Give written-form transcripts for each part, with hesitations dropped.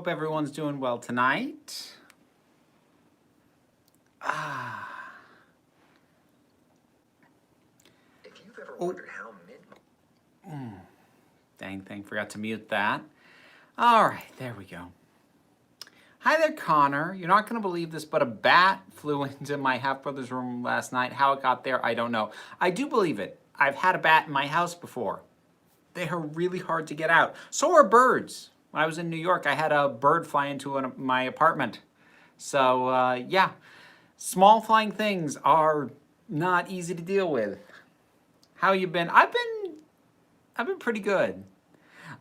Hope everyone's doing well tonight. If you've ever wondered how Dang thing, forgot to mute that. All right, there we go. Hi there, Connor. You're not going to believe this, but a bat flew into my half-brother's room last night. How it got there, I don't know. I do believe it. I've had a bat in my house before. They are really hard to get out. So are birds. When I was in New York, I had a bird fly into my apartment. So, yeah, small flying things are not easy to deal with. How you been? I've been pretty good.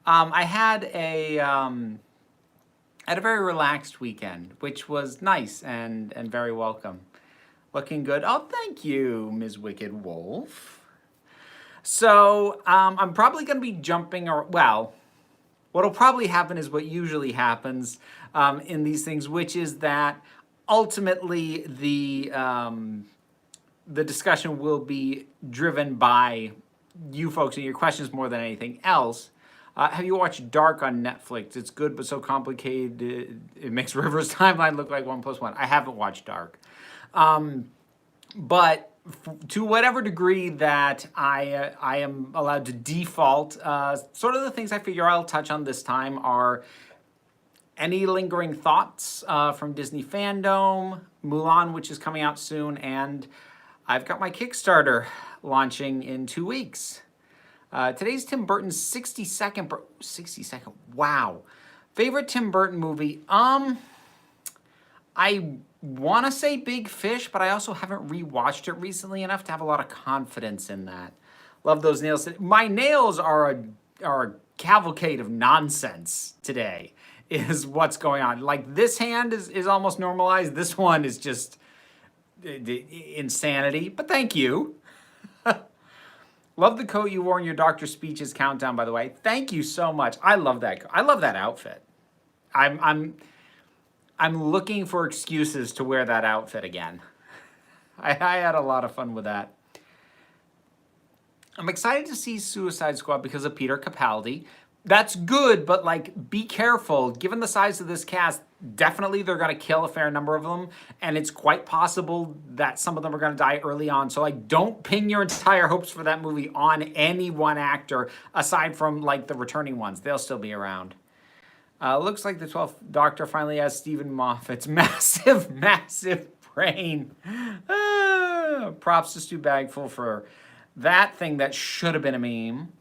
I had a very relaxed weekend, which was nice and very welcome. Looking good. Oh, thank you, Ms. Wicked Wolf. So I'm probably going to be jumping, or well, what'll probably happen is what usually happens in these things, which is that ultimately the discussion will be driven by you folks and your questions more than anything else. Have you watched Dark on Netflix? It's good, but so complicated it makes River's timeline look like 1+1. I haven't watched Dark. But to whatever degree that I am allowed to default, sort of the things I figure I'll touch on this time are any lingering thoughts from Disney Fandome, Mulan, which is coming out soon, and I've got my Kickstarter launching in 2 weeks. Today's Tim Burton's 62nd, wow. Favorite Tim Burton movie? I want to say Big Fish, but I also haven't rewatched it recently enough to have a lot of confidence in that. Love those nails. My nails are a cavalcade of nonsense today, is what's going on. Like, this hand is almost normalized. This one is just insanity, but thank you. Love the coat you wore in your Doctor Speeches countdown, by the way. Thank you so much. I love that. I love that outfit. I'm looking for excuses to wear that outfit again. I had a lot of fun with that. I'm excited to see Suicide Squad because of Peter Capaldi. That's good, but like, be careful. Given the size of this cast, definitely they're going to kill a fair number of them, and it's quite possible that some of them are going to die early on. So like, don't pin your entire hopes for that movie on any one actor aside from like the returning ones. They'll still be around. Looks like the 12th Doctor finally has Stephen Moffat's massive brain. Props to Stu Bagfull for that thing that should have been a meme.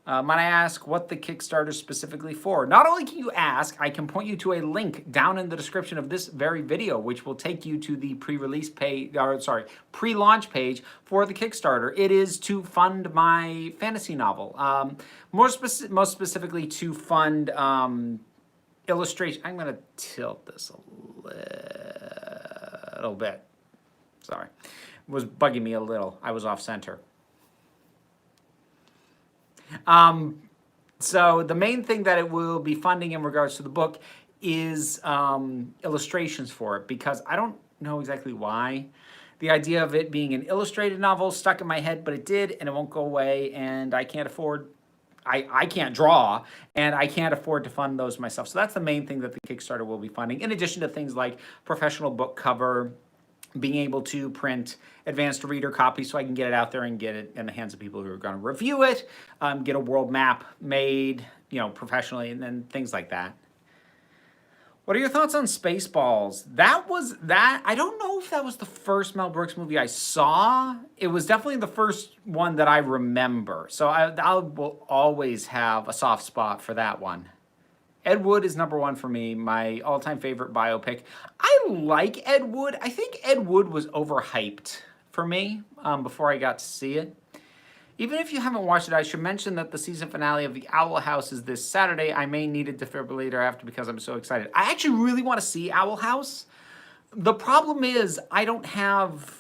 Might I ask what the Kickstarter is specifically for? Not only can you ask, I can point you to a link down in the description of this very video, which will take you to the pre-release page, or sorry, pre-launch page for the Kickstarter. It is to fund my fantasy novel. Most specifically to fund illustration. I'm going to tilt this a little bit. Sorry. It was bugging me a little. I was off center. So the main thing that it will be funding in regards to the book is illustrations for it, because I don't know exactly why. The idea of it being an illustrated novel stuck in my head, but it did, and it won't go away, and I can't afford, I can't draw, and I can't afford to fund those myself. So that's the main thing that the Kickstarter will be funding, in addition to things like professional book cover, being able to print advanced reader copies so I can get it out there and get it in the hands of people who are going to review it, get a world map made, professionally, and then things like that. What are your thoughts on Spaceballs? I don't know if that was the first Mel Brooks movie I saw. It was definitely the first one that I remember. So I will always have a soft spot for that one. Ed Wood is number one for me, my all-time favorite biopic. I like Ed Wood. I think Ed Wood was overhyped for me before I got to see it. Even if you haven't watched it, I should mention that the season finale of The Owl House is this Saturday. I may need a defibrillator after because I'm so excited. I actually really want to see Owl House. The problem is I don't have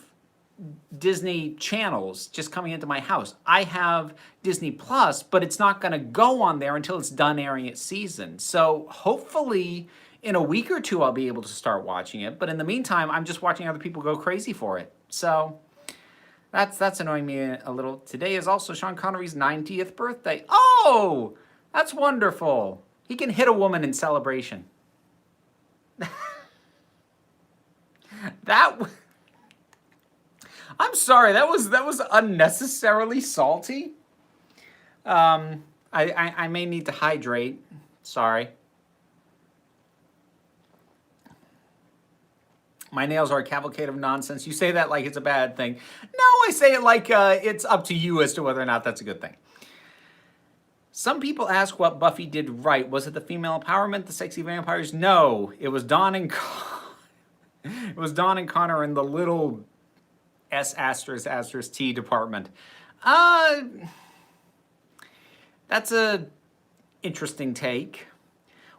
Disney channels just coming into my house. I have Disney Plus, but it's not going to go on there until it's done airing its season. So hopefully in a week or two I'll be able to start watching it. But in the meantime, I'm just watching other people go crazy for it. So that's annoying me a little. Today is also Sean Connery's 90th birthday. Oh, that's wonderful. He can hit a woman in Celebration. That... I'm sorry, that was unnecessarily salty. I may need to hydrate. Sorry. My nails are a cavalcade of nonsense. You say that like it's a bad thing. No, I say it like it's up to you as to whether or not that's a good thing. Some people ask what Buffy did right. Was it the female empowerment, the sexy vampires? No, it was Dawn and it was Dawn and Connor in the little S***T department. That's a interesting take.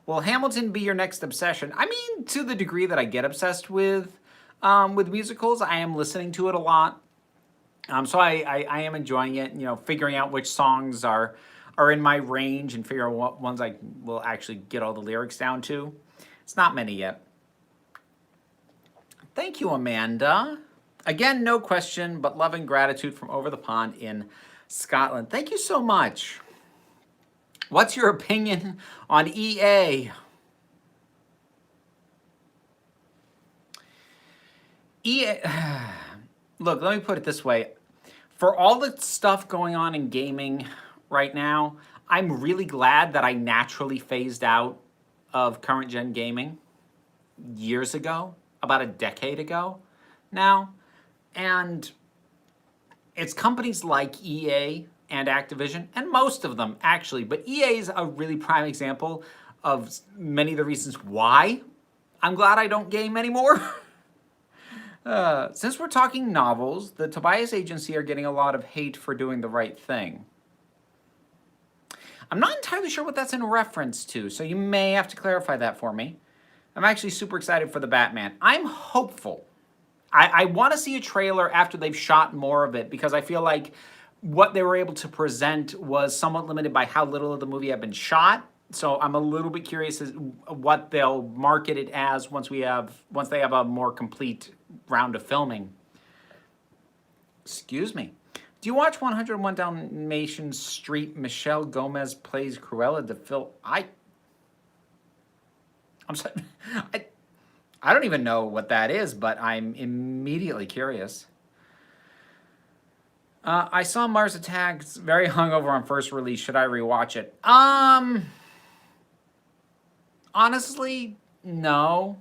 Will Hamilton be your next obsession? I mean, to the degree that I get obsessed with musicals, I am listening to it a lot. So I am enjoying it, you know, figuring out which songs are in my range and figure out what ones I will actually get all the lyrics down to. It's not many yet. Thank you, Amanda. Again, no question, but love and gratitude from over the pond in Scotland. Thank you so much. What's your opinion on EA? EA, look, let me put it this way. For all the stuff going on in gaming right now, I'm really glad that I naturally phased out of current gen gaming years ago, about a decade ago now. And it's companies like EA and Activision, and most of them actually, but EA is a really prime example of many of the reasons why I'm glad I don't game anymore. Since we're talking novels, the Tobias Agency are getting a lot of hate for doing the right thing. I'm not entirely sure what that's in reference to, so you may have to clarify that for me. I'm actually super excited for the Batman. I'm hopeful. I want to see a trailer after they've shot more of it, because I feel like what they were able to present was somewhat limited by how little of the movie had been shot. So I'm a little bit curious as what they'll market it as once they have a more complete round of filming. Excuse me. Do you watch 101 Dalmatians Street? Michelle Gomez plays Cruella de Vil. I'm sorry. I don't even know what that is, but I'm immediately curious. I saw Mars Attacks very hungover on first release. Should I rewatch it? Honestly, no.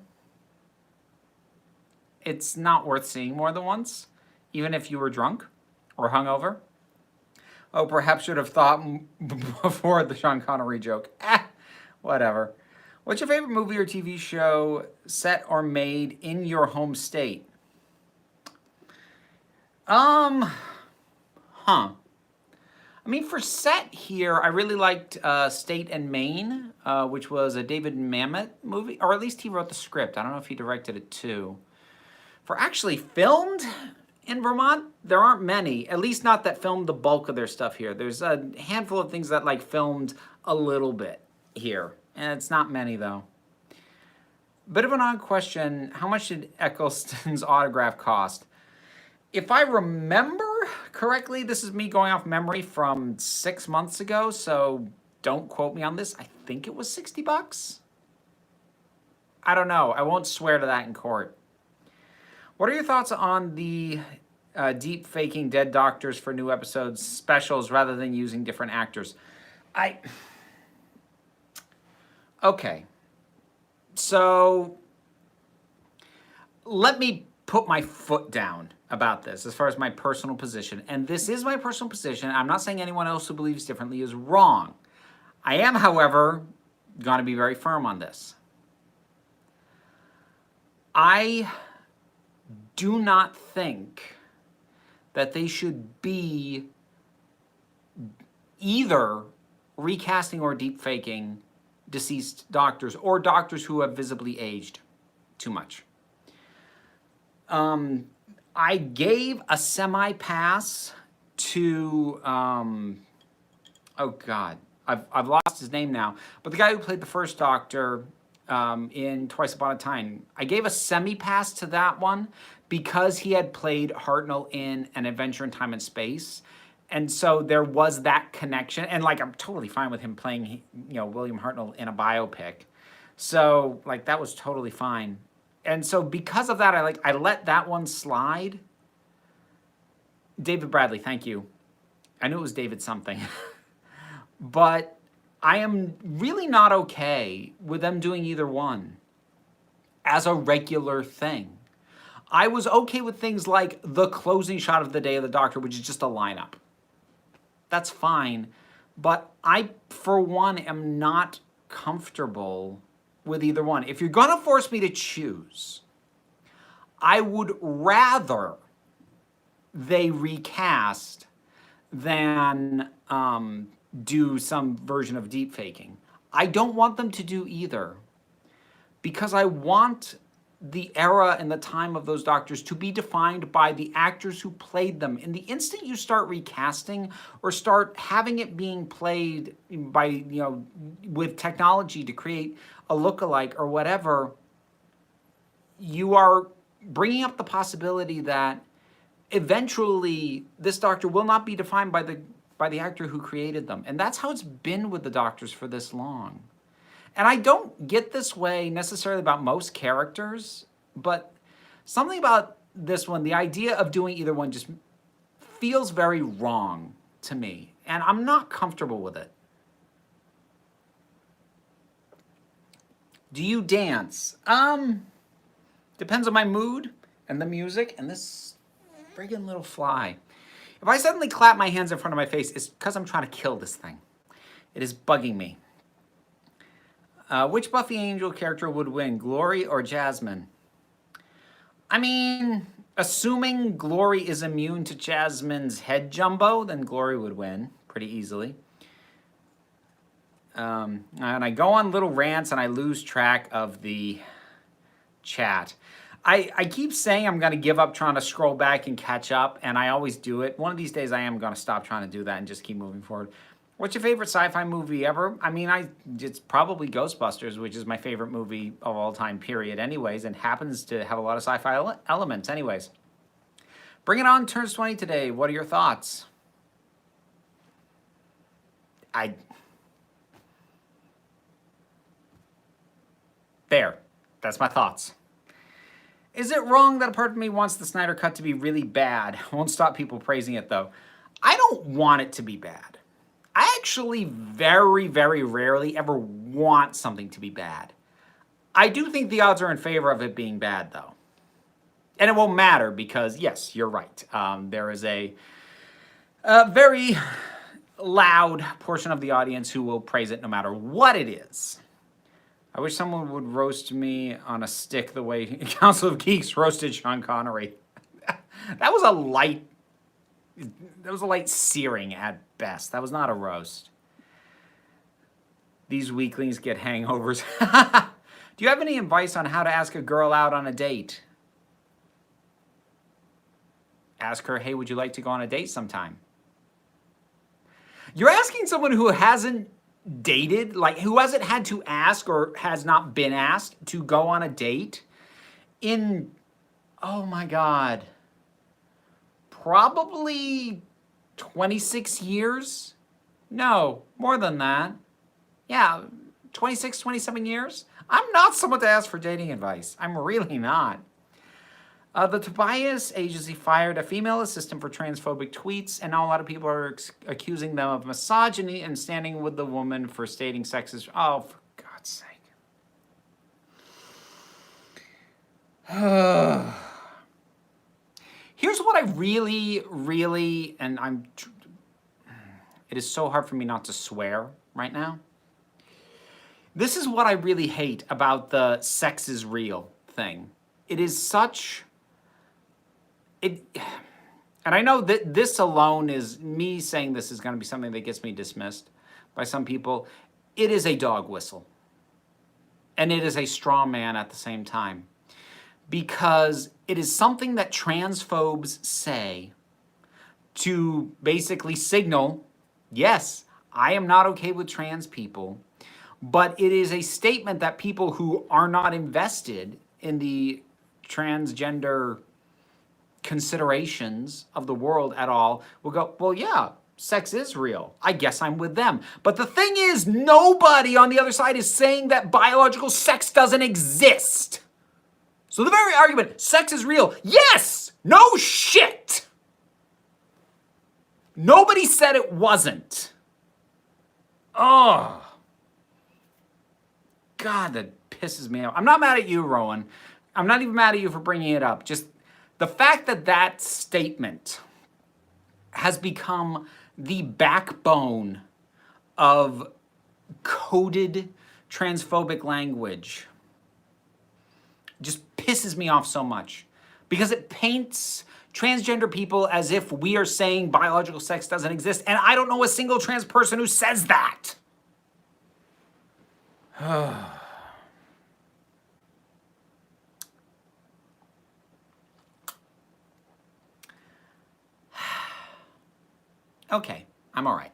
It's not worth seeing more than once, even if you were drunk or hungover. Oh, perhaps should have thought before the Sean Connery joke. Whatever. What's your favorite movie or TV show set or made in your home state? I mean, for set here, I really liked State and Maine, which was a David Mamet movie, or at least he wrote the script. I don't know if he directed it too. For actually filmed in Vermont, there aren't many, at least not that filmed the bulk of their stuff here. There's a handful of things that like filmed a little bit here, and it's not many though. Bit of an odd question, how much did Eccleston's autograph cost? If I remember correctly, this is me going off memory from 6 months ago, so don't quote me on this. I think it was $60. I don't know. I won't swear to that in court. What are your thoughts on the deep faking dead doctors for new episodes specials rather than using different actors? Okay. So let me put my foot down about this as far as my personal position. And this is my personal position. I'm not saying anyone else who believes differently is wrong. I am, however, going to be very firm on this. I do not think that they should be either recasting or deep faking deceased doctors or doctors who have visibly aged too much. I gave a semi-pass to, oh God, I've lost his name now, but the guy who played the first Doctor in Twice Upon a Time. I gave a semi-pass to that one because he had played Hartnell in An Adventure in Time and Space, And so there was that connection. And like, I'm totally fine with him playing, William Hartnell in a biopic. So like, that was totally fine. And so because of that, I let that one slide. David Bradley, thank you. I knew it was David something. But I am really not okay with them doing either one as a regular thing. I was okay with things like the closing shot of the Day of the Doctor, which is just a lineup. That's fine. But I, for one, am not comfortable with either one. If you're going to force me to choose, I would rather they recast than do some version of deep faking. I don't want them to do either, because I want the era and the time of those Doctors to be defined by the actors who played them. And the instant you start recasting or start having it being played by, with technology to create a lookalike or whatever, you are bringing up the possibility that eventually this Doctor will not be defined by the actor who created them. And that's how it's been with the Doctors for this long. And I don't get this way necessarily about most characters, but something about this one, the idea of doing either one just feels very wrong to me. And I'm not comfortable with it. Do you dance? Depends on my mood and the music and this friggin' little fly. If I suddenly clap my hands in front of my face, it's because I'm trying to kill this thing. It is bugging me. Which Buffy Angel character would win, Glory or Jasmine? I mean, assuming Glory is immune to Jasmine's head jumbo, then Glory would win pretty easily. And I go on little rants and I lose track of the chat. I keep saying I'm going to give up trying to scroll back and catch up, and I always do it. One of these days I am going to stop trying to do that and just keep moving forward. What's your favorite sci-fi movie ever? I mean, it's probably Ghostbusters, which is my favorite movie of all time, period, anyways, and happens to have a lot of sci-fi elements, anyways. Bring It On turns 20 today. What are your thoughts? There. That's my thoughts. Is it wrong that a part of me wants the Snyder Cut to be really bad? Won't stop people praising it, though. I don't want it to be bad. I actually very, very rarely ever want something to be bad. I do think the odds are in favor of it being bad, though. And it won't matter because, yes, you're right. There is a very loud portion of the audience who will praise it no matter what it is. I wish someone would roast me on a stick the way Council of Geeks roasted Sean Connery. That was a light searing at best. That was not a roast. These weaklings get hangovers. Do you have any advice on how to ask a girl out on a date? Ask her, hey, would you like to go on a date sometime? You're asking someone who hasn't dated, like who hasn't had to ask or has not been asked to go on a date in, oh my God, probably 26 years? No, more than that. Yeah, 26, 27 years? I'm not someone to ask for dating advice. I'm really not. The Tobias agency fired a female assistant for transphobic tweets, and now a lot of people are accusing them of misogyny and standing with the woman for stating sexist. Oh, for God's sake. Here's what I really, and it is so hard for me not to swear right now. This is what I really hate about the sex is real thing. It is such... And I know that this alone is me saying this is going to be something that gets me dismissed by some people. It is a dog whistle. And it is a straw man at the same time. Because it is something that transphobes say to basically signal, yes, I am not okay with trans people. But it is a statement that people who are not invested in the transgender considerations of the world at all will go, well, yeah, sex is real. I guess I'm with them. But the thing is, nobody on the other side is saying that biological sex doesn't exist. So the very argument, sex is real, yes, no shit. Nobody said it wasn't. Oh. God, that pisses me off. I'm not mad at you, Rowan. I'm not even mad at you for bringing it up. Just the fact that that statement has become the backbone of coded transphobic language just pisses me off so much, because it paints transgender people as if we are saying biological sex doesn't exist, and I don't know a single trans person who says that. Okay, I'm all right.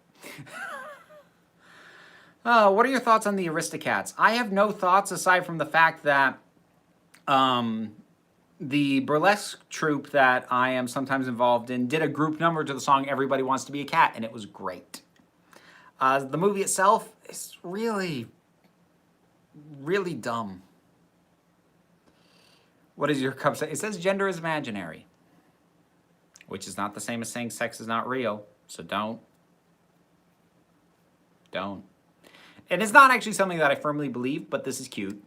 What are your thoughts on the Aristocats? I have no thoughts aside from the fact that the burlesque troupe that I am sometimes involved in did a group number to the song Everybody Wants to Be a Cat, and it was great. The movie itself is really, really dumb. What does your cup say? It says gender is imaginary, which is not the same as saying sex is not real, so don't. And it's not actually something that I firmly believe, but this is cute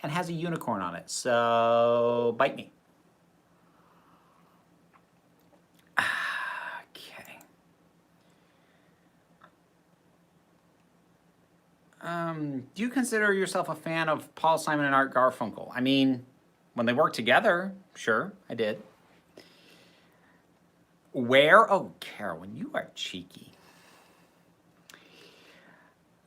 and has a unicorn on it, so bite me. Okay. Do you consider yourself a fan of Paul Simon and Art Garfunkel? I mean, when they worked together, sure, I did. Where? Oh, Carolyn, you are cheeky.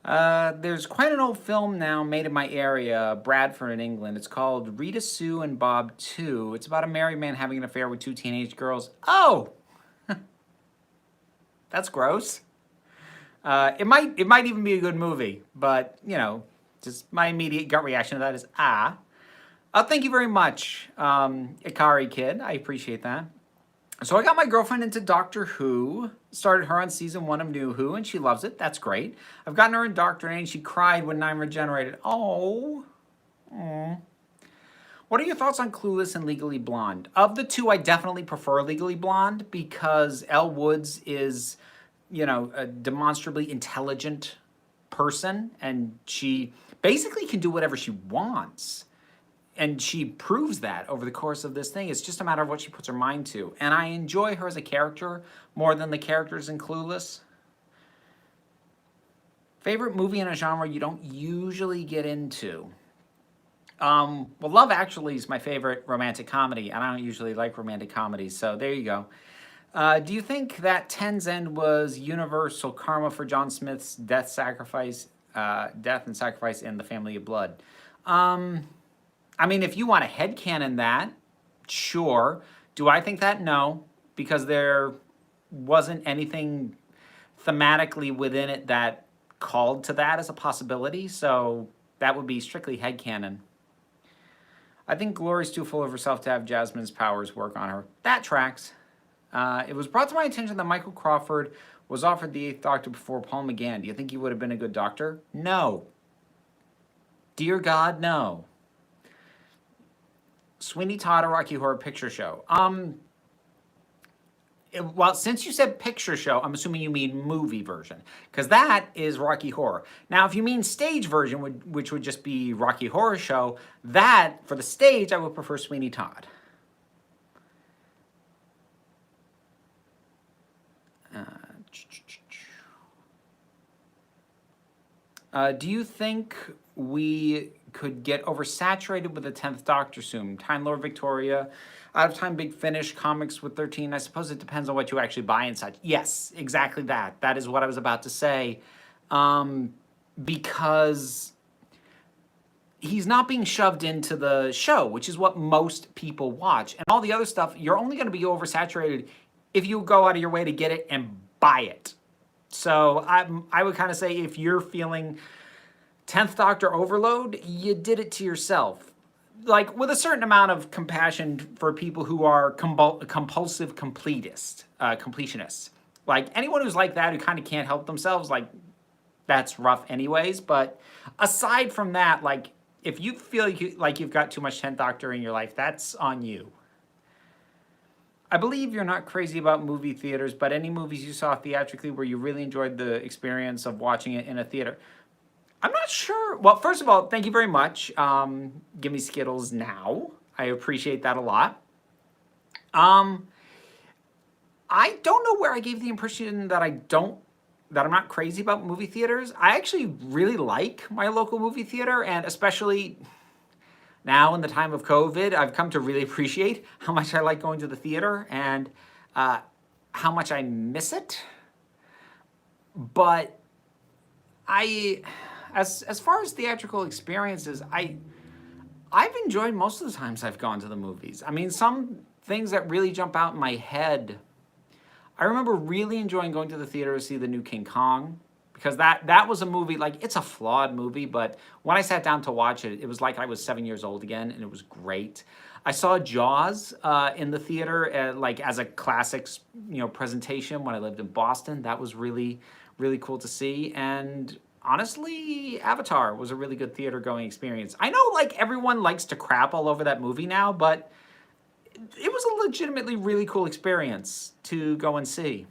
There's quite an old film now made in my area, Bradford in England. It's called Rita Sue and Bob 2. It's about a married man having an affair with two teenage girls. Oh! That's gross. It might even be a good movie, but, you know, just my immediate gut reaction to that is, thank you very much, Ikari Kid. I appreciate that. So I got my girlfriend into Doctor Who, started her on season 1 of New Who, and she loves it. That's great. I've gotten her indoctrinated, and she cried when 9 regenerated. Oh. What are your thoughts on Clueless and Legally Blonde? Of the two, I definitely prefer Legally Blonde because Elle Woods is, you know, a demonstrably intelligent person, and she basically can do whatever she wants. And she proves that over the course of this thing. It's just a matter of what she puts her mind to. And I enjoy her as a character more than the characters in Clueless. Favorite movie in a genre you don't usually get into? Well, Love Actually is my favorite romantic comedy, and I don't usually like romantic comedies, so there you go. Do you think that Ten's End was universal karma for John Smith's death and sacrifice in The Family of Blood? I mean, if you want to headcanon that, sure. Do I think that? No, because there wasn't anything thematically within it that called to that as a possibility, so that would be strictly headcanon. I think Glory's too full of herself to have Jasmine's powers work on her. That tracks. It was brought to my attention that Michael Crawford was offered the 8th Doctor before Paul McGann. Do you think he would have been a good Doctor? No. Dear God, no. Sweeney Todd, a Rocky Horror Picture Show. Well, since you said picture show, I'm assuming you mean movie version, because that is Rocky Horror. Now, if you mean stage version, which would just be Rocky Horror Show, that, for the stage, I would prefer Sweeney Todd. Do you think we could get oversaturated with the 10th Doctor soon? Time Lord Victoria, Out of Time Big Finish, comics with 13. I suppose it depends on what you actually buy and such. Yes, exactly that. That is what I was about to say. Because he's not being shoved into the show, which is what most people watch. And all the other stuff, you're only going to be oversaturated if you go out of your way to get it and buy it. So I would kind of say if you're feeling 10th Doctor overload, you did it to yourself. Like, with a certain amount of compassion for people who are compulsive completionists. Like, anyone who's like that, who kind of can't help themselves, like, that's rough anyways. But aside from that, like, if you feel like you've got too much 10th Doctor in your life, that's on you. I believe you're not crazy about movie theaters, but any movies you saw theatrically where you really enjoyed the experience of watching it in a theater? I'm not sure. Well, first of all, thank you very much. Give me Skittles now. I appreciate that a lot. I don't know where I gave the impression that I'm not crazy about movie theaters. I actually really like my local movie theater, and especially now in the time of COVID, I've come to really appreciate how much I like going to the theater and how much I miss it. But as far as theatrical experiences, I've enjoyed most of the times I've gone to the movies. I mean, some things that really jump out in my head. I remember really enjoying going to the theater to see the new King Kong, because that was a movie, like, it's a flawed movie, but when I sat down to watch it, it was like I was 7 years old again, and it was great. I saw Jaws in the theater, like, as a classics, presentation when I lived in Boston. That was really, really cool to see. And honestly, Avatar was a really good theater-going experience. I know, like, everyone likes to crap all over that movie now, but it was a legitimately really cool experience to go and see.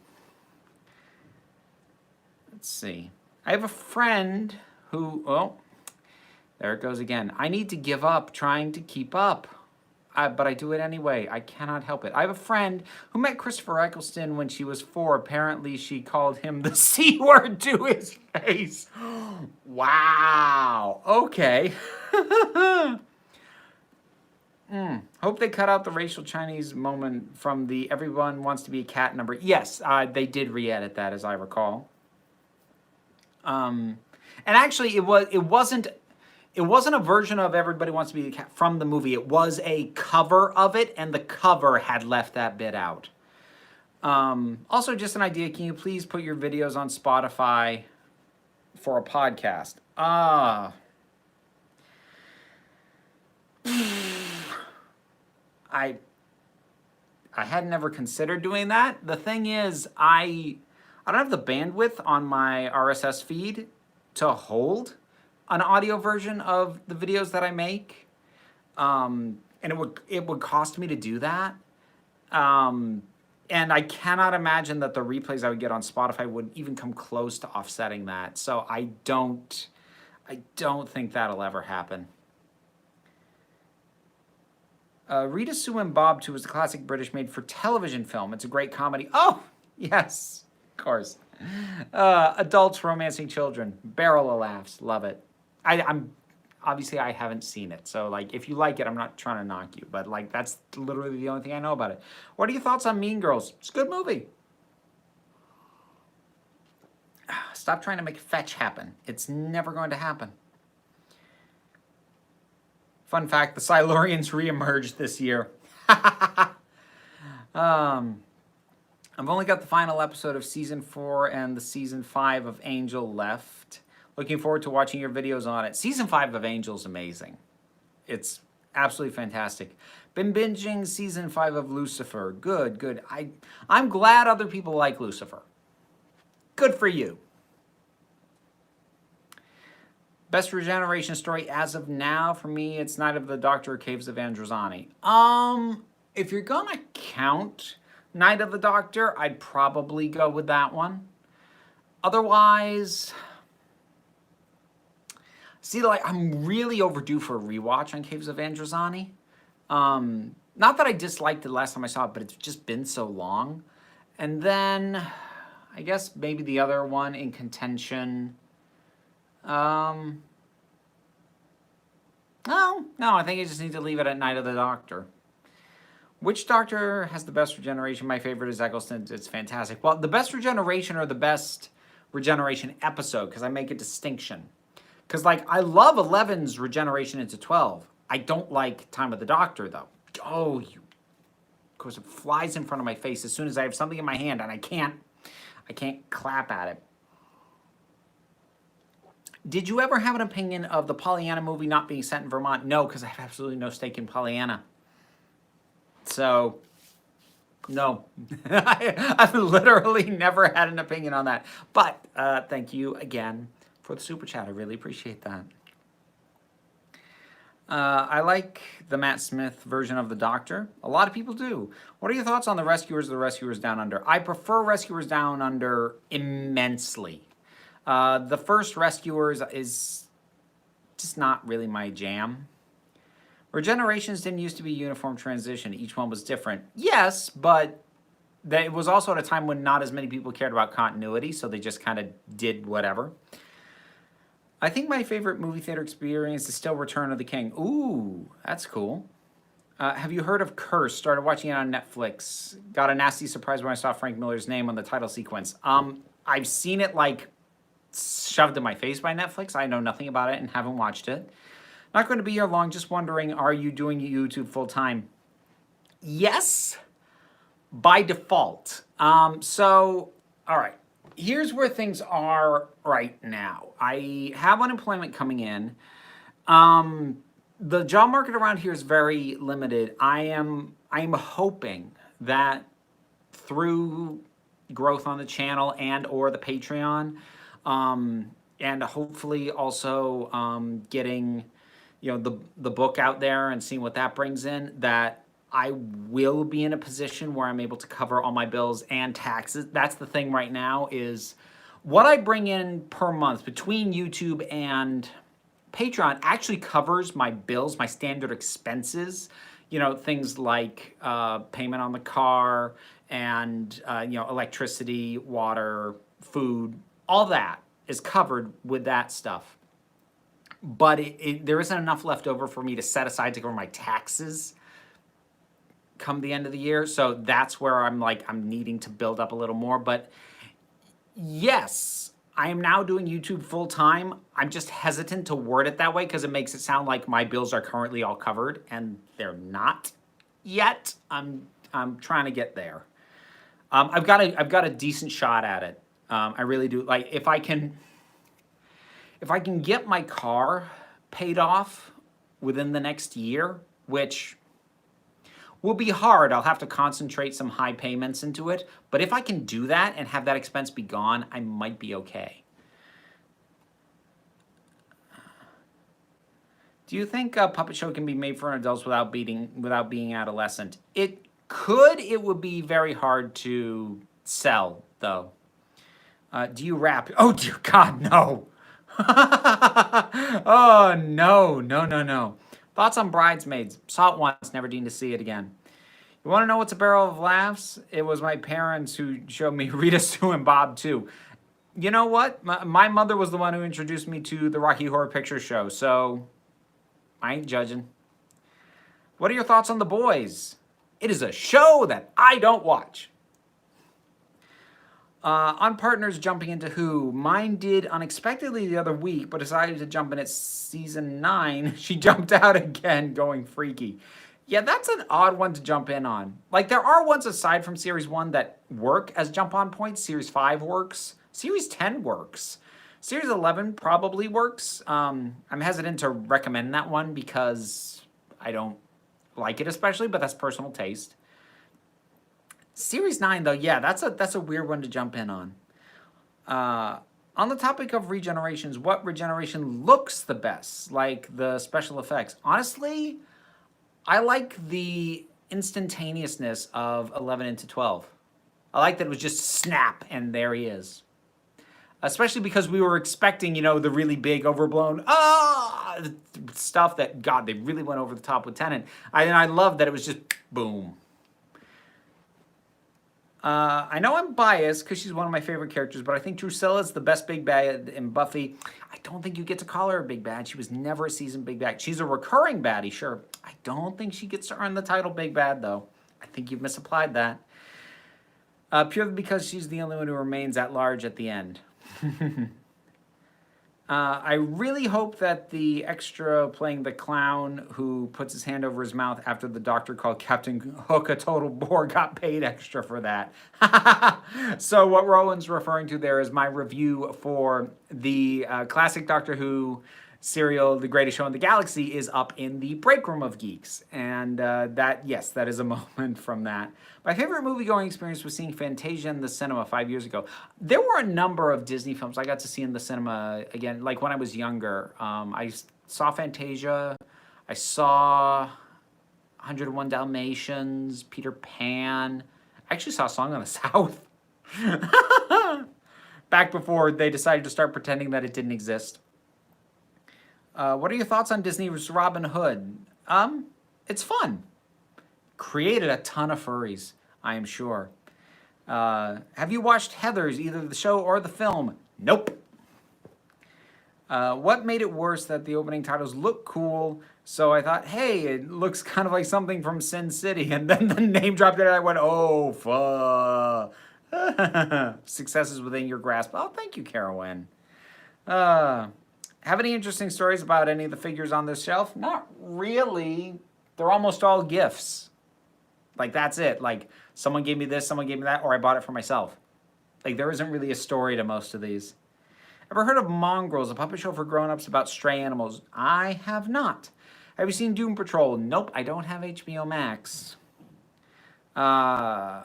Let's see. I have a friend who, oh, there it goes again. I need to give up trying to keep up, but I do it anyway. I cannot help it. I have a friend who met Christopher Eccleston when she was 4. Apparently, she called him the C word to his face. Wow. Okay. Hope they cut out the racial Chinese moment from the everyone wants to be a cat number. Yes, they did re-edit that, as I recall. And actually, it wasn't a version of Everybody Wants to Be a Cat from the movie. It was a cover of it, and the cover had left that bit out. Also, just an idea. Can you please put your videos on Spotify for a podcast? I had never considered doing that. The thing is, I don't have the bandwidth on my RSS feed to hold an audio version of the videos that I make, and it would cost me to do that. And I cannot imagine that the replays I would get on Spotify would even come close to offsetting that. So I don't think that'll ever happen. Rita Sue and Bob 2 was a classic British made-for-television film. It's a great comedy. Oh, yes, of course. Adults romancing children. Barrel of laughs. Love it. I'm obviously, I haven't seen it. So, like, if you like it, I'm not trying to knock you. But, like, that's literally the only thing I know about it. What are your thoughts on Mean Girls? It's a good movie. Stop trying to make fetch happen. It's never going to happen. Fun fact, the Silurians re-emerged this year. I've only got the final episode of Season 4 and the Season 5 of Angel left. Looking forward to watching your videos on it. Season 5 of Angel is amazing. It's absolutely fantastic. Been binging Season 5 of Lucifer. Good, good. I'm glad other people like Lucifer. Good for you. Best regeneration story as of now, for me, it's Night of the Doctor or Caves of Androzani. If you're gonna count Night of the Doctor, I'd probably go with that one. Otherwise, see, like, I'm really overdue for a rewatch on Caves of Androzani. Not that I disliked it last time I saw it, but it's just been so long. And then, I guess maybe the other one in contention. No, I think I just need to leave it at Night of the Doctor. Which Doctor has the best regeneration? My favorite is Eccleston. It's fantastic. Well, the best regeneration or the best regeneration episode, because I make a distinction. Because, like, I love 11's regeneration into 12. I don't like Time of the Doctor, though. Oh, of course, it flies in front of my face as soon as I have something in my hand, and I can't clap at it. Did you ever have an opinion of the Pollyanna movie not being set in Vermont? No, because I have absolutely no stake in Pollyanna. So, No, I've literally never had an opinion on that. But thank you again for the super chat. I really appreciate that. I like the Matt Smith version of the Doctor. A lot of people do. What are your thoughts on the Rescuers of the Rescuers Down Under? I prefer Rescuers Down Under immensely. The first Rescuers is just not really my jam. Regenerations didn't used to be a uniform transition. Each one was different. Yes, but it was also at a time when not as many people cared about continuity, so they just kind of did whatever. I think my favorite movie theater experience is still Return of the King. Ooh, that's cool. Have you heard of Curse? Started watching it on Netflix. Got a nasty surprise when I saw Frank Miller's name on the title sequence. I've seen it like shoved in my face by Netflix. I know nothing about it and haven't watched it. Not going to be here long. Just wondering, are you doing YouTube full time? Yes, by default. So, all right. Here's where things are right now. I have unemployment coming in. The job market around here is very limited. I'm hoping that through growth on the channel and or the Patreon, and hopefully also getting the book out there and seeing what that brings in, that I will be in a position where I'm able to cover all my bills and taxes. That's the thing right now, is what I bring in per month between YouTube and Patreon actually covers my bills, my standard expenses, things like payment on the car and electricity, water, food, all that is covered with that stuff. But there isn't enough left over for me to set aside to cover my taxes come the end of the year. So that's where I'm needing to build up a little more. But yes, I am now doing YouTube full time. I'm just hesitant to word it that way because it makes it sound like my bills are currently all covered, and they're not yet. I'm trying to get there. I've got a decent shot at it. I really do. Like if I can get my car paid off within the next year, which will be hard. I'll have to concentrate some high payments into it. But if I can do that and have that expense be gone, I might be okay. Do you think a puppet show can be made for adults without being adolescent? It could. It would be very hard to sell, though. Do you rap? Oh, dear God, no. Oh, no. Thoughts on Bridesmaids? Saw it once, never need to see it again. You want to know what's a barrel of laughs? It was my parents who showed me Rita, Sue, and Bob, too. You know what? My mother was the one who introduced me to the Rocky Horror Picture Show, so I ain't judging. What are your thoughts on The Boys? It is a show that I don't watch. On Partners jumping into Who, mine did unexpectedly the other week, but decided to jump in at season 9. She jumped out again, going freaky. Yeah, that's an odd one to jump in on. Like, there are ones aside from Series 1 that work as jump-on points. Series 5 works. Series 10 works. Series 11 probably works. I'm hesitant to recommend that one because I don't like it especially, but that's personal taste. Series 9, though, yeah, that's a weird one to jump in on. On the topic of regenerations, what regeneration looks the best? Like the special effects. Honestly, I like the instantaneousness of 11 into 12. I like that it was just snap, and there he is. Especially because we were expecting, the really big, overblown, stuff that, God, they really went over the top with Tennant. And I love that it was just boom. I know I'm biased because she's one of my favorite characters, but I think Drusilla is the best big bad in Buffy. I don't think you get to call her a big bad. She was never a seasoned big bad. She's a recurring baddie, sure. I don't think she gets to earn the title big bad, though. I think you've misapplied that. Purely because she's the only one who remains at large at the end. I really hope that the extra playing the clown who puts his hand over his mouth after the doctor called Captain Hook a total bore got paid extra for that. So what Rowan's referring to there is my review for the classic Doctor Who serial, The Greatest Show in the Galaxy, is up in the break room of Geeks. And that is a moment from that. My favorite movie-going experience was seeing Fantasia in the cinema 5 years ago. There were a number of Disney films I got to see in the cinema, again, like when I was younger. I saw Fantasia. I saw 101 Dalmatians, Peter Pan. I actually saw Song of the South. Back before they decided to start pretending that it didn't exist. What are your thoughts on Disney's Robin Hood? It's fun. Created a ton of furries, I am sure. Have you watched Heathers, either the show or the film? Nope. What made it worse that the opening titles look cool, so I thought, hey, it looks kind of like something from Sin City, and then the name dropped and I went, oh, fuck. Success is within your grasp. Oh, thank you, Carowin. Have any interesting stories about any of the figures on this shelf? Not really. They're almost all gifts. Like, that's it. Like, someone gave me this, someone gave me that, or I bought it for myself. Like, there isn't really a story to most of these. Ever heard of Mongrels, a puppet show for grown-ups about stray animals? I have not. Have you seen Doom Patrol? Nope, I don't have HBO Max. I'm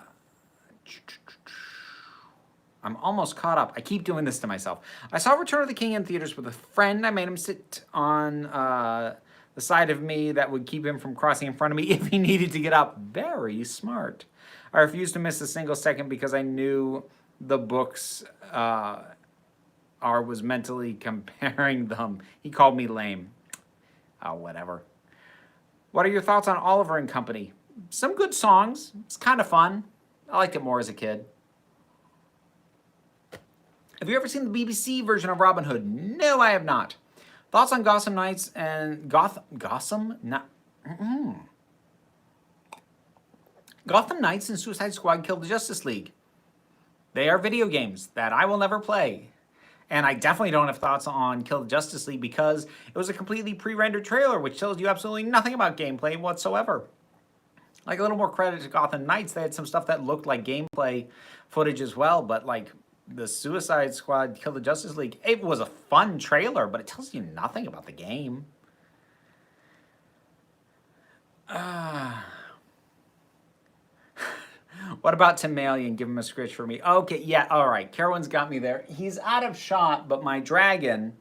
almost caught up. I keep doing this to myself. I saw Return of the King in theaters with a friend. I made him sit on the side of me that would keep him from crossing in front of me if he needed to get up. Very smart. I refused to miss a single second because I knew the books was mentally comparing them. He called me lame. Oh, whatever. What are your thoughts on Oliver and Company? Some good songs. It's kind of fun. I liked it more as a kid. Have you ever seen the BBC version of Robin Hood? No, I have not. Thoughts on Gotham Knights and Gotham Knights and Suicide Squad Kill the Justice League. They are video games that I will never play. And I definitely don't have thoughts on Kill the Justice League because it was a completely pre-rendered trailer which tells you absolutely nothing about gameplay whatsoever. Like, a little more credit to Gotham Knights. They had some stuff that looked like gameplay footage as well, but like the Suicide Squad Kill the Justice League, it was a fun trailer, but it tells you nothing about the game. What about Timalian? Give him a scritch for me. Okay, yeah, all right. Carowin's got me there. He's out of shot, but my dragon,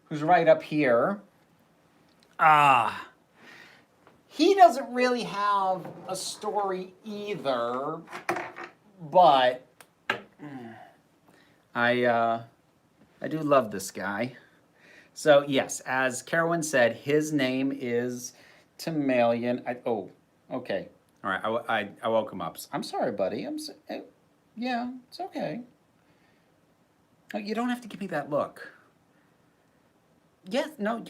who's right up here, he doesn't really have a story either, but I do love this guy. So, yes, as Carowin said, his name is Timalian. Okay. All right, I woke him up. I'm sorry, buddy. Yeah, it's okay. Oh, you don't have to give me that look. Yes, no,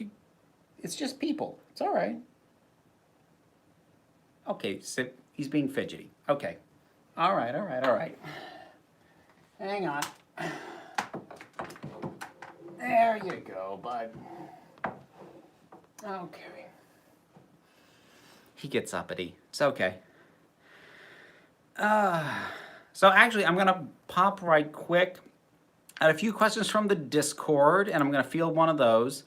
it's just people. It's all right. Okay, sit. He's being fidgety. Okay. All right. Hang on. There you go, bud. Okay. He gets uppity. It's okay. So actually, I'm going to pop right quick at a few questions from the Discord, and I'm going to field one of those.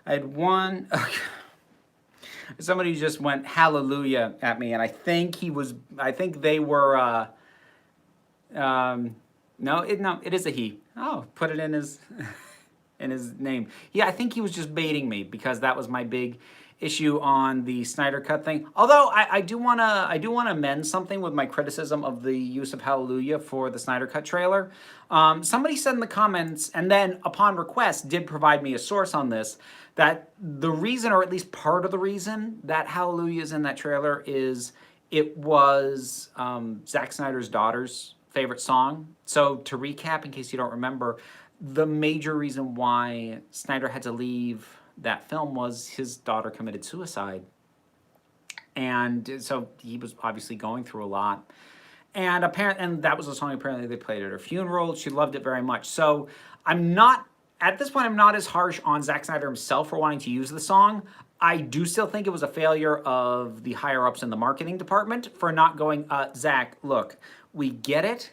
I had one... Somebody just went hallelujah at me, and I think they were... No, it is a he. Oh, put it in his... in his name. Yeah, I think he was just baiting me because that was my big issue on the Snyder Cut thing. Although I do wanna amend something with my criticism of the use of Hallelujah for the Snyder Cut trailer. Somebody said in the comments, and then upon request did provide me a source on this, that the reason, or at least part of the reason, that Hallelujah is in that trailer is it was Zack Snyder's daughter's favorite song. So to recap, in case you don't remember, the major reason why Snyder had to leave that film was his daughter committed suicide. And so he was obviously going through a lot. And that was a song apparently they played at her funeral. She loved it very much. So at this point, I'm not as harsh on Zack Snyder himself for wanting to use the song. I do still think it was a failure of the higher-ups in the marketing department for not going, Zack, look, we get it.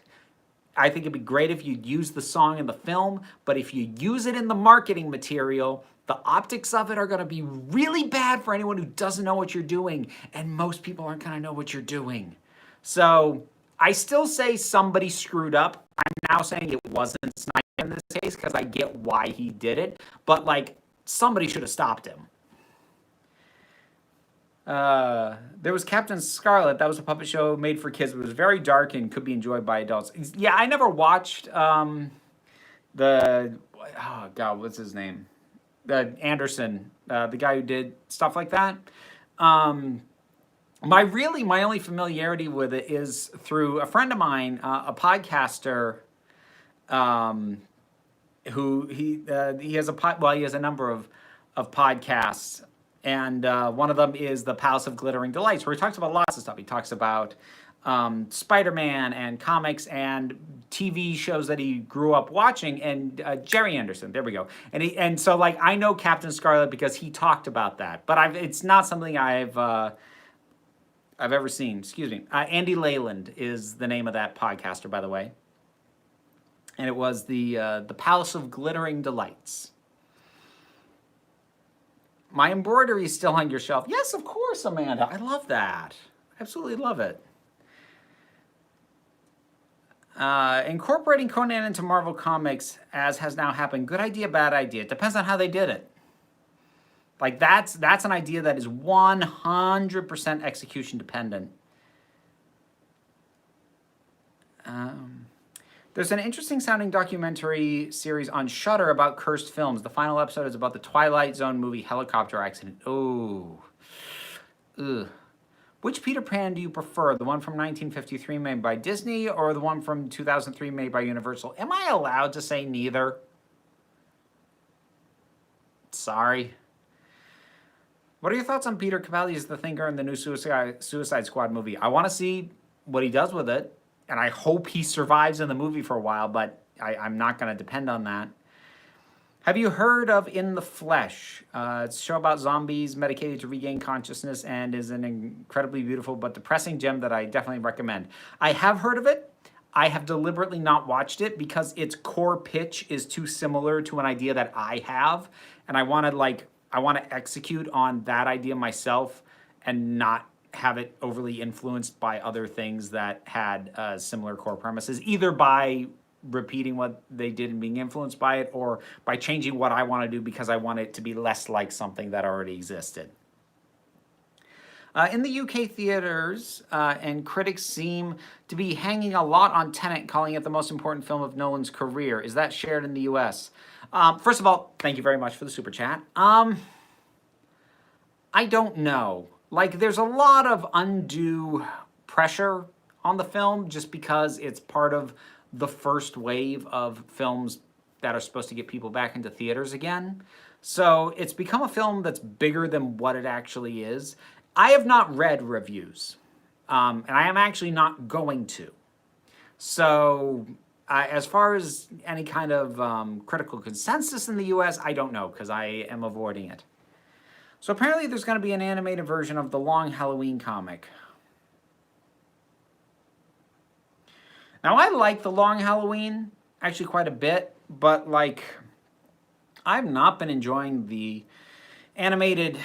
I think it'd be great if you'd use the song in the film, but if you use it in the marketing material, The optics of it are going to be really bad for anyone who doesn't know what you're doing, and most people aren't going to know what you're doing. So I still say somebody screwed up. I'm now saying it wasn't Snyder in this case because I get why he did it, but like somebody should have stopped him. There was Captain Scarlet. That was a puppet show made for kids. It was very dark and could be enjoyed by adults. Yeah, I never watched oh God, what's his name? Anderson, the guy who did stuff like that. My only familiarity with it is through a friend of mine, a podcaster, who he has he has a number of podcasts, and one of them is the Palace of Glittering Delights, where he talks about lots of stuff. He talks about Spider-Man and comics and TV shows that he grew up watching, and Jerry Anderson. There we go. And so like I know Captain Scarlet because he talked about that, but it's not something I've ever seen. Excuse me. Andy Leyland is the name of that podcaster, by the way. And it was the Palace of Glittering Delights. My embroidery is still on your shelf. Yes, of course, Amanda. I love that. Absolutely love it. Incorporating Conan into Marvel Comics, as has now happened, good idea, bad idea. It depends on how they did it. Like, that's an idea that is 100% execution dependent. There's an interesting sounding documentary series on Shudder about cursed films. The final episode is about the Twilight Zone movie helicopter accident. Oh. Ugh. Which Peter Pan do you prefer? The one from 1953 made by Disney or the one from 2003 made by Universal? Am I allowed to say neither? Sorry. What are your thoughts on Peter Capaldi as the Thinker in the new Suicide Squad movie? I want to see what he does with it, and I hope he survives in the movie for a while, but I'm not going to depend on that. Have you heard of In the Flesh? It's a show about zombies medicated to regain consciousness and is an incredibly beautiful but depressing gem that I definitely recommend. I have heard of it. I have deliberately not watched it because its core pitch is too similar to an idea that I have, and I want to execute on that idea myself and not have it overly influenced by other things that had similar core premises, either by repeating what they did and being influenced by it, or by changing what I want to do because I want it to be less like something that already existed. In the UK theaters, and critics seem to be hanging a lot on Tenet, calling it the most important film of Nolan's career. Is that shared in the US? First of all, thank you very much for the super chat. I don't know. Like, there's a lot of undue pressure on the film just because it's part of the first wave of films that are supposed to get people back into theaters again. So it's become a film that's bigger than what it actually is. I have not read reviews, and I am actually not going to. So as far as any kind of critical consensus in the US, I don't know because I am avoiding it. So apparently there's going to be an animated version of the Long Halloween comic. Now, I like the Long Halloween actually quite a bit, but like, I've not been enjoying the animated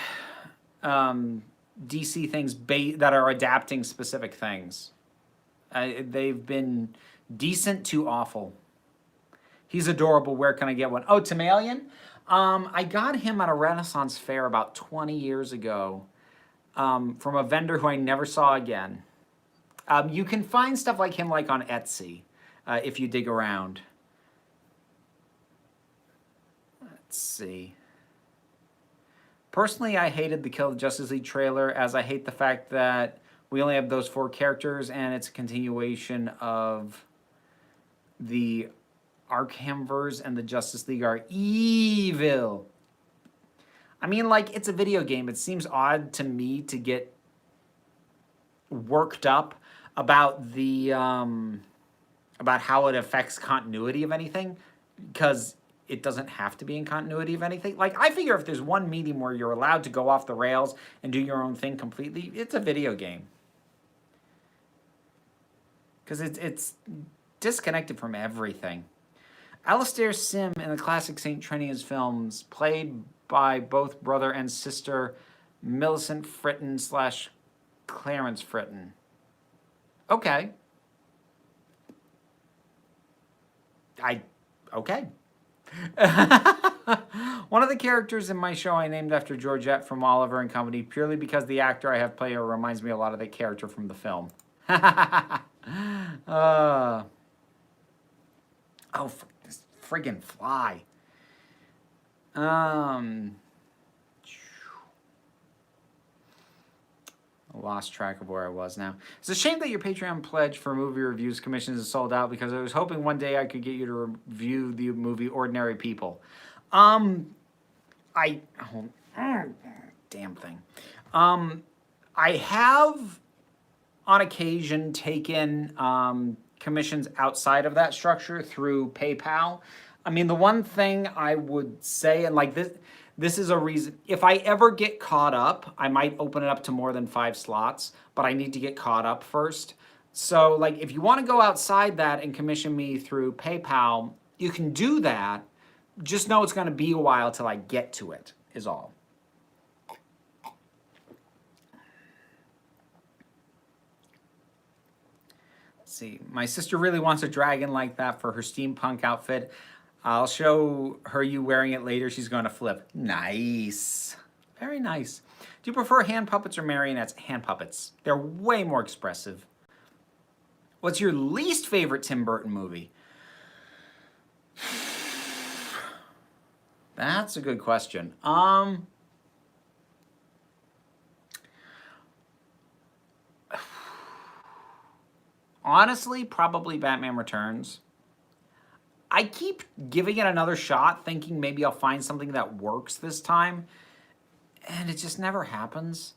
DC things that are adapting specific things. They've been decent to awful. He's adorable. Where can I get one? Oh, Timalian? I got him at a Renaissance fair about 20 years ago from a vendor who I never saw again. You can find stuff like him like on Etsy if you dig around. Let's see. Personally, I hated the Kill the Justice League trailer, as I hate the fact that we only have those 4 characters and it's a continuation of the Arkhamverse and the Justice League are evil. I mean, like, it's a video game. It seems odd to me to get worked up about the about how it affects continuity of anything, because it doesn't have to be in continuity of anything. Like, I figure if there's one medium where you're allowed to go off the rails and do your own thing completely, it's a video game. Because it's disconnected from everything. Alistair Sim in the classic St. Trinian's films played by both brother and sister Millicent Fritton slash Clarence Fritton. Okay. Okay. One of the characters in my show I named after Georgette from Oliver and Company purely because the actor I have play her reminds me a lot of the character from the film. Oh, this friggin' fly. I lost track of where I was now. It's a shame that your Patreon pledge for movie reviews commissions is sold out because I was hoping one day I could get you to review the movie Ordinary People. Damn thing. I have on occasion taken commissions outside of that structure through PayPal. I mean, the one thing I would say, and like this is a reason, if I ever get caught up, I might open it up to more than 5 slots, but I need to get caught up first. So like, if you want to go outside that and commission me through PayPal, you can do that. Just know it's going to be a while till I get to it, is all. Let's see. My sister really wants a dragon like that for her steampunk outfit. I'll show her you wearing it later. She's going to flip. Nice. Very nice. Do you prefer hand puppets or marionettes? Hand puppets. They're way more expressive. What's your least favorite Tim Burton movie? That's a good question. Honestly, probably Batman Returns. I keep giving it another shot, thinking maybe I'll find something that works this time, and it just never happens.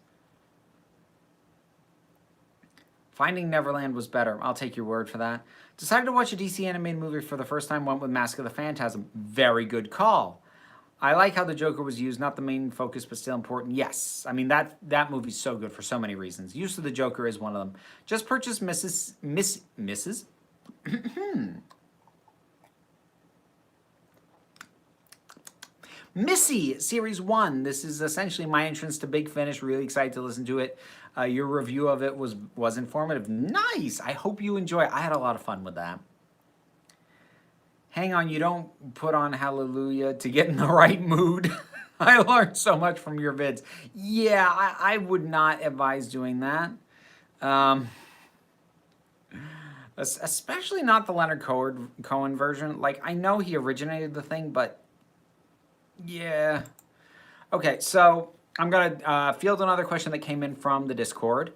Finding Neverland was better. I'll take your word for that. Decided to watch a DC animated movie for the first time, went with Mask of the Phantasm. Very good call. I like how the Joker was used, not the main focus, but still important. Yes, I mean, that movie's so good for so many reasons. Use of the Joker is one of them. Just purchased Mrs. Missy, Series 1. This is essentially my entrance to Big Finish. Really excited to listen to it. Your review of it was informative. Nice! I hope you enjoy it. I had a lot of fun with that. Hang on, you don't put on Hallelujah to get in the right mood. I learned so much from your vids. Yeah, I would not advise doing that. Especially not the Leonard Cohen version. Like, I know he originated the thing, but yeah. Okay, so I'm going to field another question that came in from the Discord.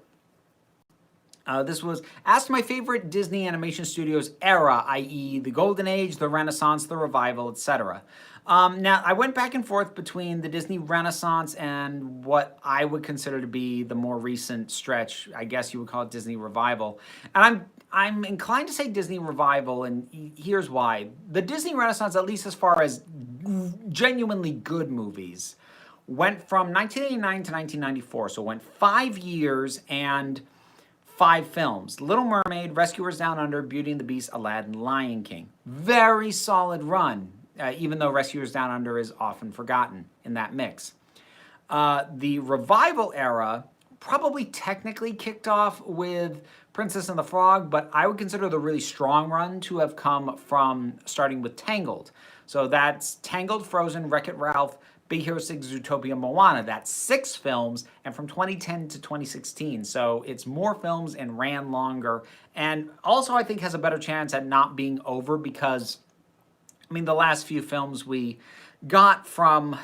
This was, asked my favorite Disney animation studios era, i.e. the Golden Age, the Renaissance, the Revival, etc. Now, I went back and forth between the Disney Renaissance and what I would consider to be the more recent stretch. I guess you would call it Disney Revival. And I'm inclined to say Disney Revival, and here's why. The Disney Renaissance, at least as far as genuinely good movies, went from 1989 to 1994. So it went 5 years and 5 films. Little Mermaid, Rescuers Down Under, Beauty and the Beast, Aladdin, Lion King. Very solid run, even though Rescuers Down Under is often forgotten in that mix. The Revival era probably technically kicked off with Princess and the Frog, but I would consider the really strong run to have come from starting with Tangled. So that's Tangled, Frozen, Wreck-It Ralph, Big Hero 6, Zootopia, Moana. That's 6 films, and from 2010 to 2016. So it's more films and ran longer. And also, I think, has a better chance at not being over because, I mean, the last few films we got from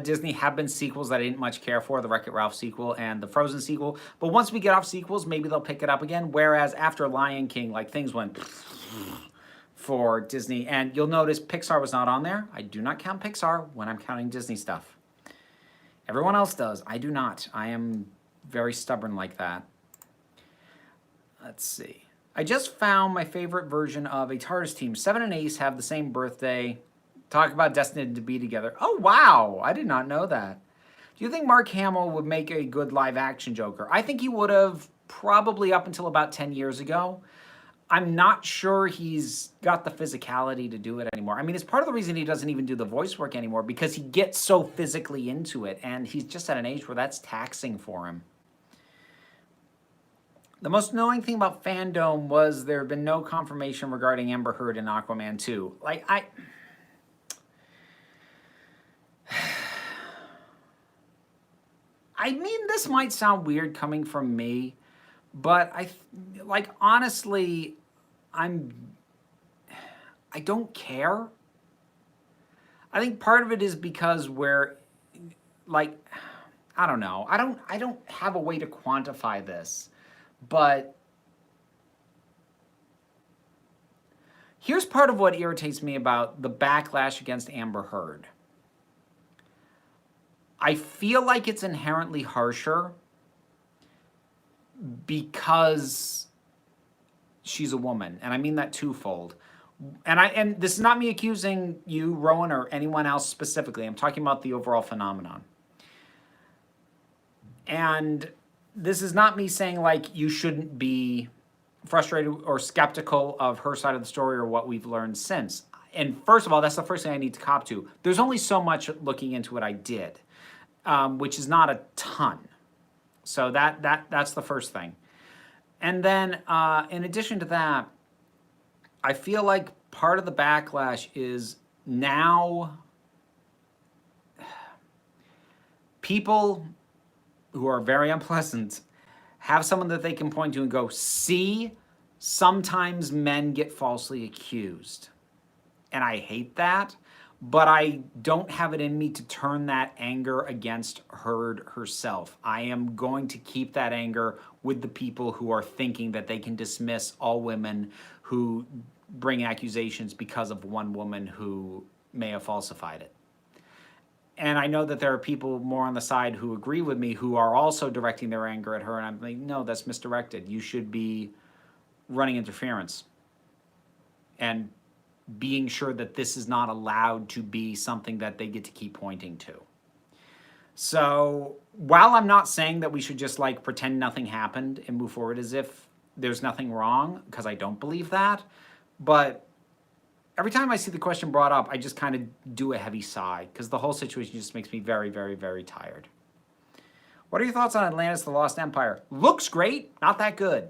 Disney have been sequels that I didn't much care for, the Wreck-It Ralph sequel and the Frozen sequel. But once we get off sequels, maybe they'll pick it up again. Whereas after Lion King, like, things went for Disney. And you'll notice Pixar was not on there. I do not count Pixar when I'm counting Disney stuff. Everyone else does. I do not. I am very stubborn like that. Let's see. I just found my favorite version of a TARDIS team. 7 and Ace have the same birthday. Talk about destined to be together. Oh, wow. I did not know that. Do you think Mark Hamill would make a good live-action Joker? I think he would have probably up until about 10 years ago. I'm not sure he's got the physicality to do it anymore. I mean, it's part of the reason he doesn't even do the voice work anymore, because he gets so physically into it, and he's just at an age where that's taxing for him. The most annoying thing about Fandome was there have been no confirmation regarding Amber Heard in Aquaman 2. Like, I mean, this might sound weird coming from me, but honestly, I don't care. I think part of it is because I don't know. I don't have a way to quantify this, but here's part of what irritates me about the backlash against Amber Heard. I feel like it's inherently harsher because she's a woman, and I mean that twofold. And this is not me accusing you, Rowan, or anyone else specifically. I'm talking about the overall phenomenon. And this is not me saying like you shouldn't be frustrated or skeptical of her side of the story or what we've learned since. And first of all, that's the first thing I need to cop to. There's only so much looking into what I did, which is not a ton. So that's the first thing. And then in addition to that, I feel like part of the backlash is now people who are very unpleasant have someone that they can point to and go, see, sometimes men get falsely accused. And I hate that, but I don't have it in me to turn that anger against Heard herself. I am going to keep that anger with the people who are thinking that they can dismiss all women who bring accusations because of one woman who may have falsified it. And I know that there are people more on the side who agree with me who are also directing their anger at her, and I'm like, no, that's misdirected. You should be running interference and being sure that this is not allowed to be something that they get to keep pointing to. So while I'm not saying that we should just like pretend nothing happened and move forward as if there's nothing wrong, because I don't believe that, but every time I see the question brought up, I just kind of do a heavy sigh, because the whole situation just makes me very, very, very tired. What are your thoughts on Atlantis: The Lost Empire? Looks great, not that good.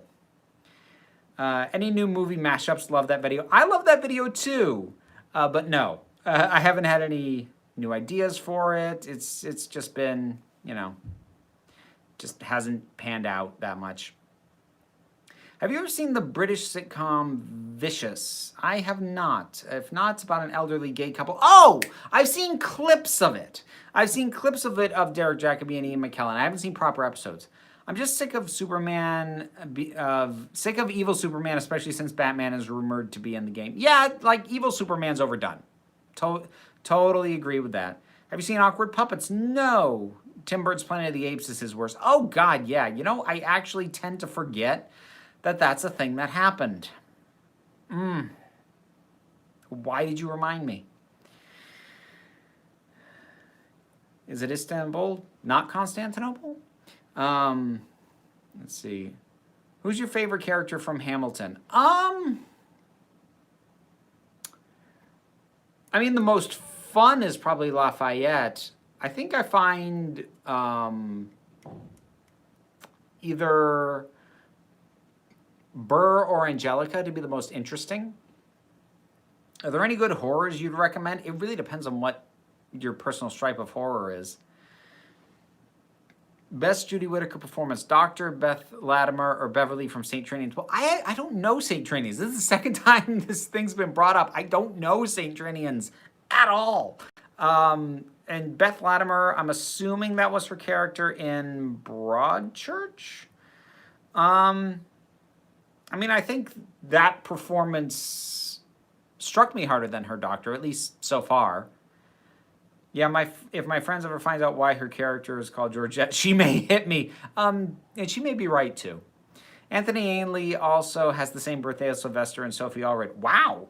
Any new movie mashups? Love that video. I love that video too, but no. I haven't had any new ideas for it. It's just been, just hasn't panned out that much. Have you ever seen the British sitcom Vicious? I have not. If not, it's about an elderly gay couple. Oh, I've seen clips of it. I've seen clips of it of Derek Jacobi and Ian McKellen. I haven't seen proper episodes. I'm just sick of Superman, sick of evil Superman, especially since Batman is rumored to be in the game. Yeah, like evil Superman's overdone. Totally agree with that. Have you seen Awkward Puppets? No. Tim Burton's Planet of the Apes is his worst. Oh, God, yeah. I actually tend to forget that that's a thing that happened. Why did you remind me? Is it Istanbul, not Constantinople? Let's see. Who's your favorite character from Hamilton? I mean, the most fun is probably Lafayette. I think I find either Burr or Angelica to be the most interesting. Are there any good horrors you'd recommend? It really depends on what your personal stripe of horror is. Best Judy Whittaker performance: Dr. Beth Latimer or Beverly from St. Trinian's? Well, I don't know St. Trinian's. This is the second time this thing's been brought up. I don't know St. Trinian's at all. And Beth Latimer, I'm assuming that was her character in Broadchurch. I mean, I think that performance struck me harder than her doctor, at least so far. Yeah, if my friends ever find out why her character is called Georgette, she may hit me. And she may be right, too. Anthony Ainley also has the same birthday as Sylvester and Sophie Allred. Wow.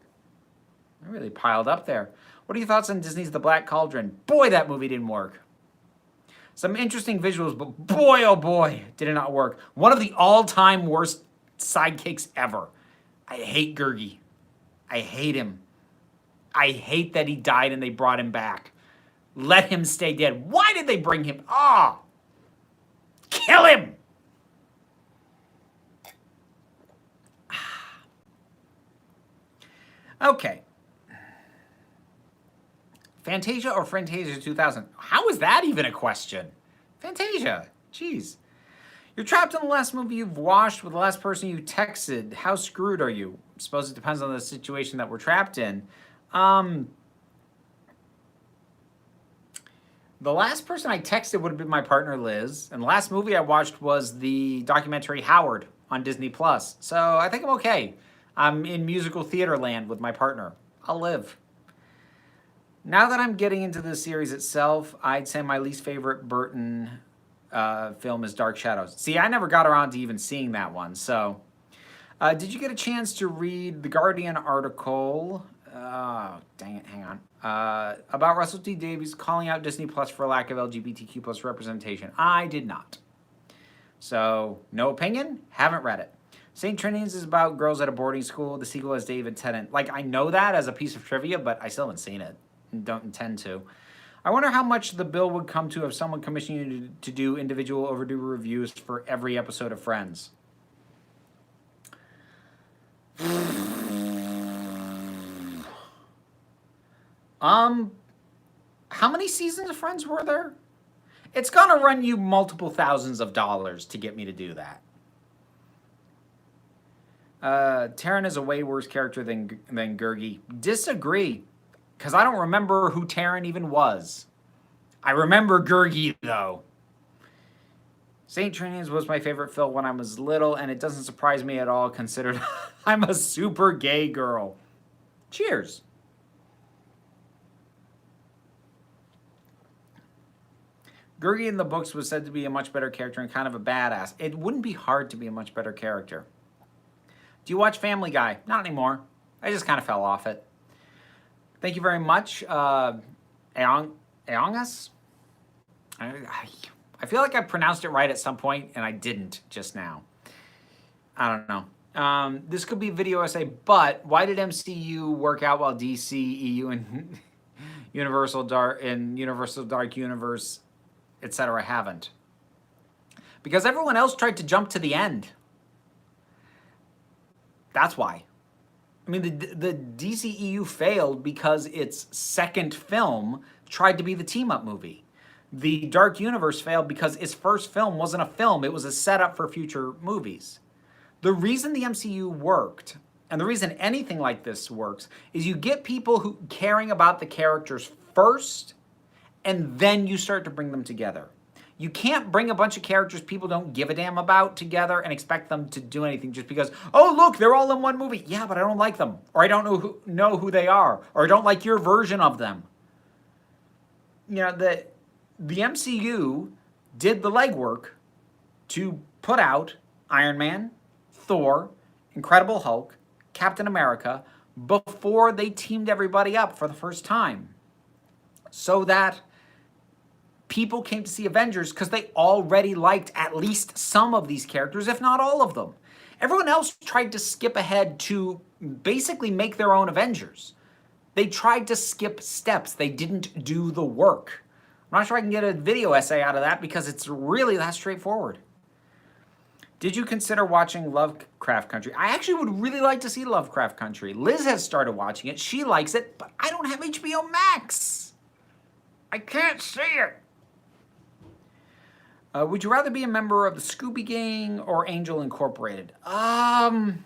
I really piled up there. What are your thoughts on Disney's The Black Cauldron? Boy, that movie didn't work. Some interesting visuals, but boy, oh boy, did it not work. One of the all-time worst sidekicks ever. I hate Gurgi. I hate him. I hate that he died and they brought him back. Let him stay dead. Why did they bring him? Ah! Kill him! Okay. Fantasia or Fantasia 2000? How is that even a question? Fantasia. Jeez. You're trapped in the last movie you've watched with the last person you texted. How screwed are you? I suppose it depends on the situation that we're trapped in. The last person I texted would have been my partner, Liz. And the last movie I watched was the documentary Howard on Disney+. So I think I'm okay. I'm in musical theater land with my partner. I'll live. Now that I'm getting into the series itself, I'd say my least favorite Burton film is Dark Shadows. See, I never got around to even seeing that one. So, did you get a chance to read the Guardian article? Dang it, hang on. About Russell T Davies calling out Disney Plus for lack of LGBTQ plus representation. I did not. So, no opinion, haven't read it. St. Trinian's is about girls at a boarding school. The sequel has David Tennant. Like, I know that as a piece of trivia, but I still haven't seen it and don't intend to. I wonder how much the bill would come to if someone commissioned you to do individual overdue reviews for every episode of Friends. How many seasons of Friends were there? It's gonna run you multiple thousands of dollars to get me to do that. Taryn is a way worse character than Gurgi. Disagree, because I don't remember who Taryn even was. I remember Gurgi, though. St. Trinian's was my favorite film when I was little, and it doesn't surprise me at all, considered I'm a super gay girl. Cheers. Gurgi in the books was said to be a much better character and kind of a badass. It wouldn't be hard to be a much better character. Do you watch Family Guy? Not anymore. I just kind of fell off it. Thank you very much. Aongas? I feel like I pronounced it right at some point, and I didn't just now. I don't know. This could be a video essay, but why did MCU work out while DC, EU, and Universal Dark Universe, etc. haven't? Because everyone else tried to jump to the end. That's why. I mean, the DCEU failed because its second film tried to be the team-up movie. The Dark Universe failed because its first film wasn't a film. It was a setup for future movies. The reason the MCU worked, and the reason anything like this works, is you get people who caring about the characters first, and then you start to bring them together. You can't bring a bunch of characters people don't give a damn about together and expect them to do anything just because, oh, look, they're all in one movie. Yeah, but I don't like them. Or I don't know who they are. Or I don't like your version of them. You know, the MCU did the legwork to put out Iron Man, Thor, Incredible Hulk, Captain America, before they teamed everybody up for the first time. So that people came to see Avengers because they already liked at least some of these characters, if not all of them. Everyone else tried to skip ahead to basically make their own Avengers. They tried to skip steps. They didn't do the work. I'm not sure I can get a video essay out of that because it's really that straightforward. Did you consider watching Lovecraft Country? I actually would really like to see Lovecraft Country. Liz has started watching it. She likes it, but I don't have HBO Max. I can't see it. Would you rather be a member of the Scooby Gang or Angel Incorporated? I'm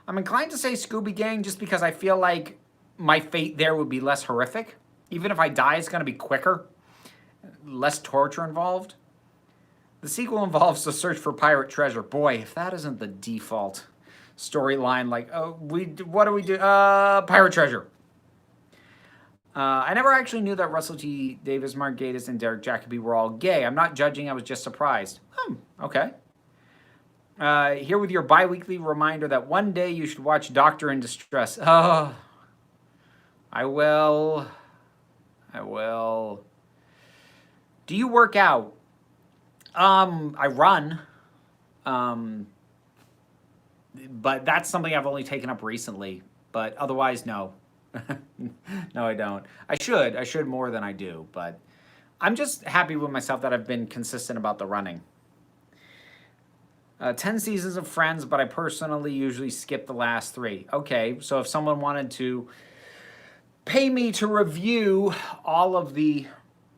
inclined to say Scooby Gang just because I feel like my fate there would be less horrific. Even if I die, it's going to be quicker. Less torture involved. The sequel involves the search for pirate treasure. Boy, if that isn't the default storyline, like, oh, what do we do? Pirate treasure. I never actually knew that Russell T Davies, Mark Gatiss, and Derek Jacobi were all gay. I'm not judging, I was just surprised. Okay. Here with your bi-weekly reminder that one day you should watch Doctor in Distress. Oh, I will. Do you work out? I run. but that's something I've only taken up recently. But otherwise, no. No, I don't. I should more than I do, but I'm just happy with myself that I've been consistent about the running. 10 seasons of Friends, but I personally usually skip the last 3. Okay, so if someone wanted to pay me to review all of the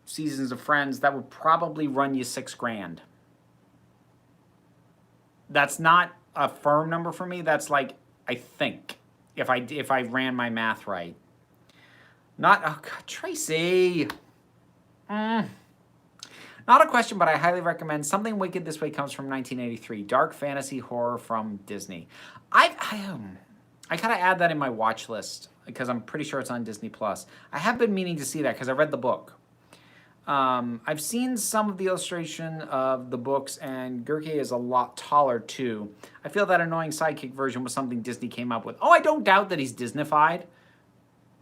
seasons of Friends, that would probably run you $6,000. That's not a firm number for me. That's like, I think, if I ran my math right. Not, oh God, Tracy. Not a question, but I highly recommend Something Wicked This Way comes from 1983. Dark fantasy horror from Disney. I gotta add that in my watch list because I'm pretty sure it's on Disney Plus. I have been meaning to see that because I read the book. I've seen some of the illustration of the books, and Gurke is a lot taller too. I feel that annoying sidekick version was something Disney came up with. Oh, I don't doubt that he's Disneyfied.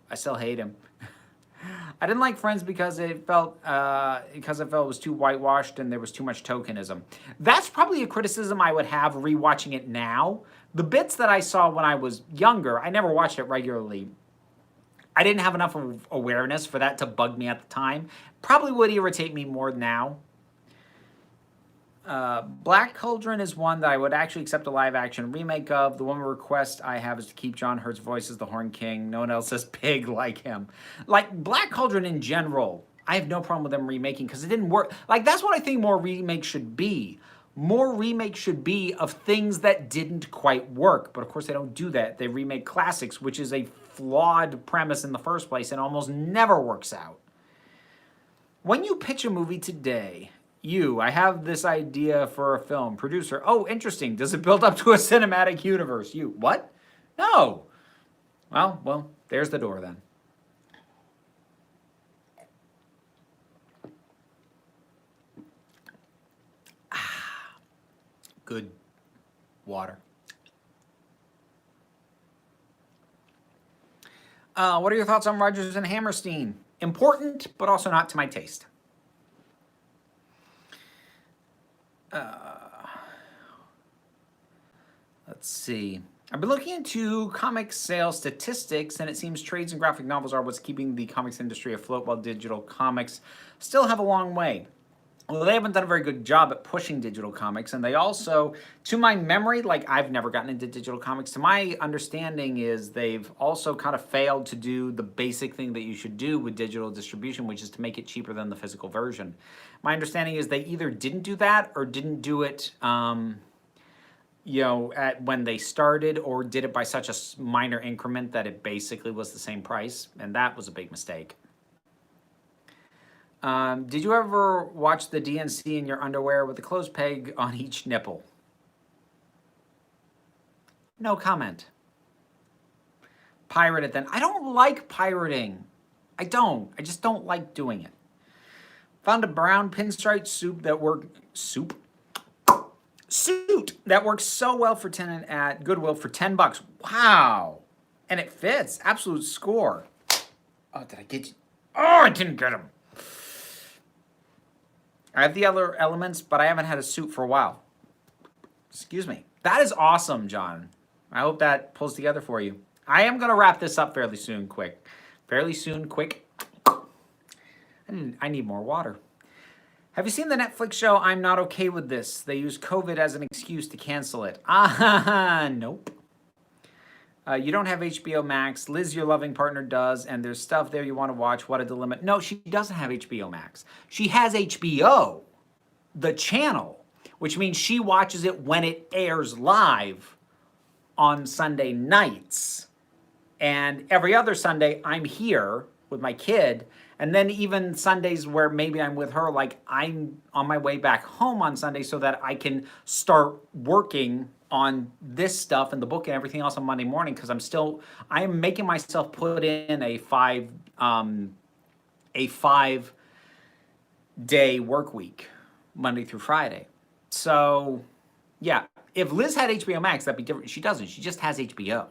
I still hate him. I didn't like Friends because it felt it was too whitewashed and there was too much tokenism. That's probably a criticism I would have rewatching it now. The bits that I saw when I was younger, I never watched it regularly. I didn't have enough of awareness for that to bug me at the time. Probably would irritate me more now. Black Cauldron is one that I would actually accept a live-action remake of. The one request I have is to keep John Hurt's voice as the Horn King. No one else is big like him. Like, Black Cauldron in general, I have no problem with them remaking because it didn't work. Like, that's what I think more remakes should be. More remakes should be of things that didn't quite work. But, of course, they don't do that. They remake classics, which is a flawed premise in the first place and almost never works out. When you pitch a movie today... I have this idea for a film. Producer, oh, interesting. Does it build up to a cinematic universe? What? No. Well, there's the door then. Good water. What are your thoughts on Rodgers and Hammerstein? Important, but also not to my taste. Let's see. I've been looking into comic sales statistics, and it seems trades and graphic novels are what's keeping the comics industry afloat, while digital comics still have a long way. Well, they haven't done a very good job at pushing digital comics, and they also, to my memory, like I've never gotten into digital comics, to my understanding is they've also kind of failed to do the basic thing that you should do with digital distribution, which is to make it cheaper than the physical version. My understanding is they either didn't do that or didn't do it, when they started, or did it by such a minor increment that it basically was the same price, and that was a big mistake. Did you ever watch the DNC in your underwear with a clothes peg on each nipple? No comment. Pirate it then. I don't like pirating. I just don't like doing it. Found a brown pinstripe suit that works so well for 10 at Goodwill for $10. Wow. And it fits. Absolute score. Oh, did I get you? Oh, I didn't get him. I have the other elements, but I haven't had a suit for a while. Excuse me. That is awesome, John. I hope that pulls together for you. I am going to wrap this up fairly soon, quick. I need more water. Have you seen the Netflix show I'm Not Okay With This? They use COVID as an excuse to cancel it. Nope. You don't have HBO Max. Liz, your loving partner, does, and there's stuff there you want to watch. What a dilemma. No, she doesn't have HBO Max. She has HBO, the channel, which means she watches it when it airs live on Sunday nights. And every other Sunday, I'm here with my kid. And then even Sundays where maybe I'm with her, like I'm on my way back home on Sunday so that I can start working on this stuff and the book and everything else on Monday morning, because I'm making myself put in a 5-day work week, Monday through Friday. So yeah, if Liz had HBO Max, that'd be different. She doesn't. She just has HBO.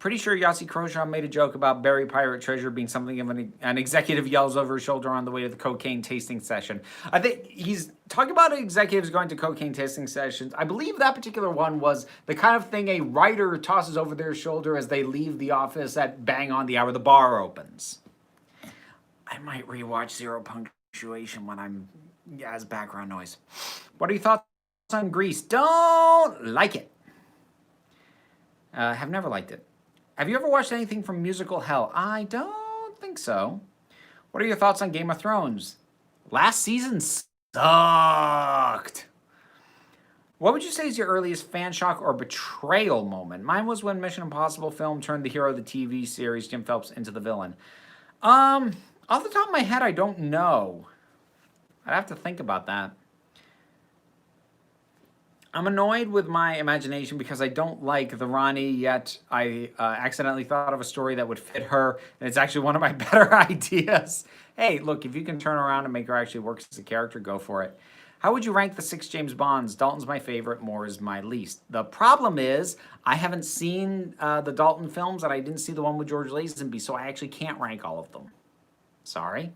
Pretty sure Yahtzee Croshaw made a joke about Barry Pirate Treasure being something of an executive yells over his shoulder on the way to the cocaine tasting session. I think he's talking about executives going to cocaine tasting sessions. I believe that particular one was the kind of thing a writer tosses over their shoulder as they leave the office at bang on the hour the bar opens. I might rewatch Zero Punctuation when I'm as background noise. What are your thoughts on Grease? Don't like it. Have never liked it. Have you ever watched anything from Musical Hell? I don't think so. What are your thoughts on Game of Thrones? Last season sucked. What would you say is your earliest fan shock or betrayal moment? Mine was when Mission Impossible film turned the hero of the TV series, Jim Phelps, into the villain. Off the top of my head, I don't know. I'd have to think about that. I'm annoyed with my imagination because I don't like the Ronnie, yet I accidentally thought of a story that would fit her, and it's actually one of my better ideas. Hey, look, if you can turn around and make her actually work as a character, go for it. How would you rank the 6 James Bonds? Dalton's my favorite, Moore is my least. The problem is, I haven't seen the Dalton films, and I didn't see the one with George Lazenby, so I actually can't rank all of them. Sorry.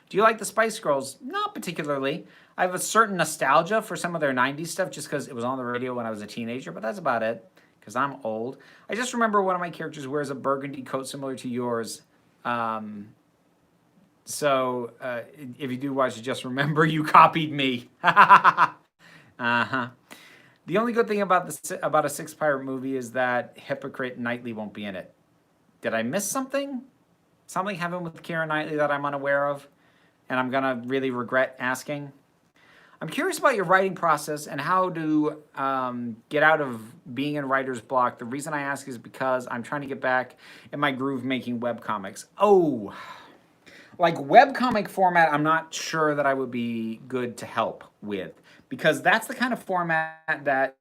Do you like the Spice Girls? Not particularly. I have a certain nostalgia for some of their 90s stuff just because it was on the radio when I was a teenager, but that's about it because I'm old. I just remember one of my characters wears a burgundy coat similar to yours. So if you do watch it, just remember you copied me. Uh-huh. The only good thing about a Six Pirate movie is that hypocrite Knightley won't be in it. Did I miss something? Something happened with Keira Knightley that I'm unaware of? And I'm going to really regret asking. I'm curious about your writing process and how to get out of being in writer's block. The reason I ask is because I'm trying to get back in my groove making webcomics. Oh, like webcomic format, I'm not sure that I would be good to help with. Because that's the kind of format that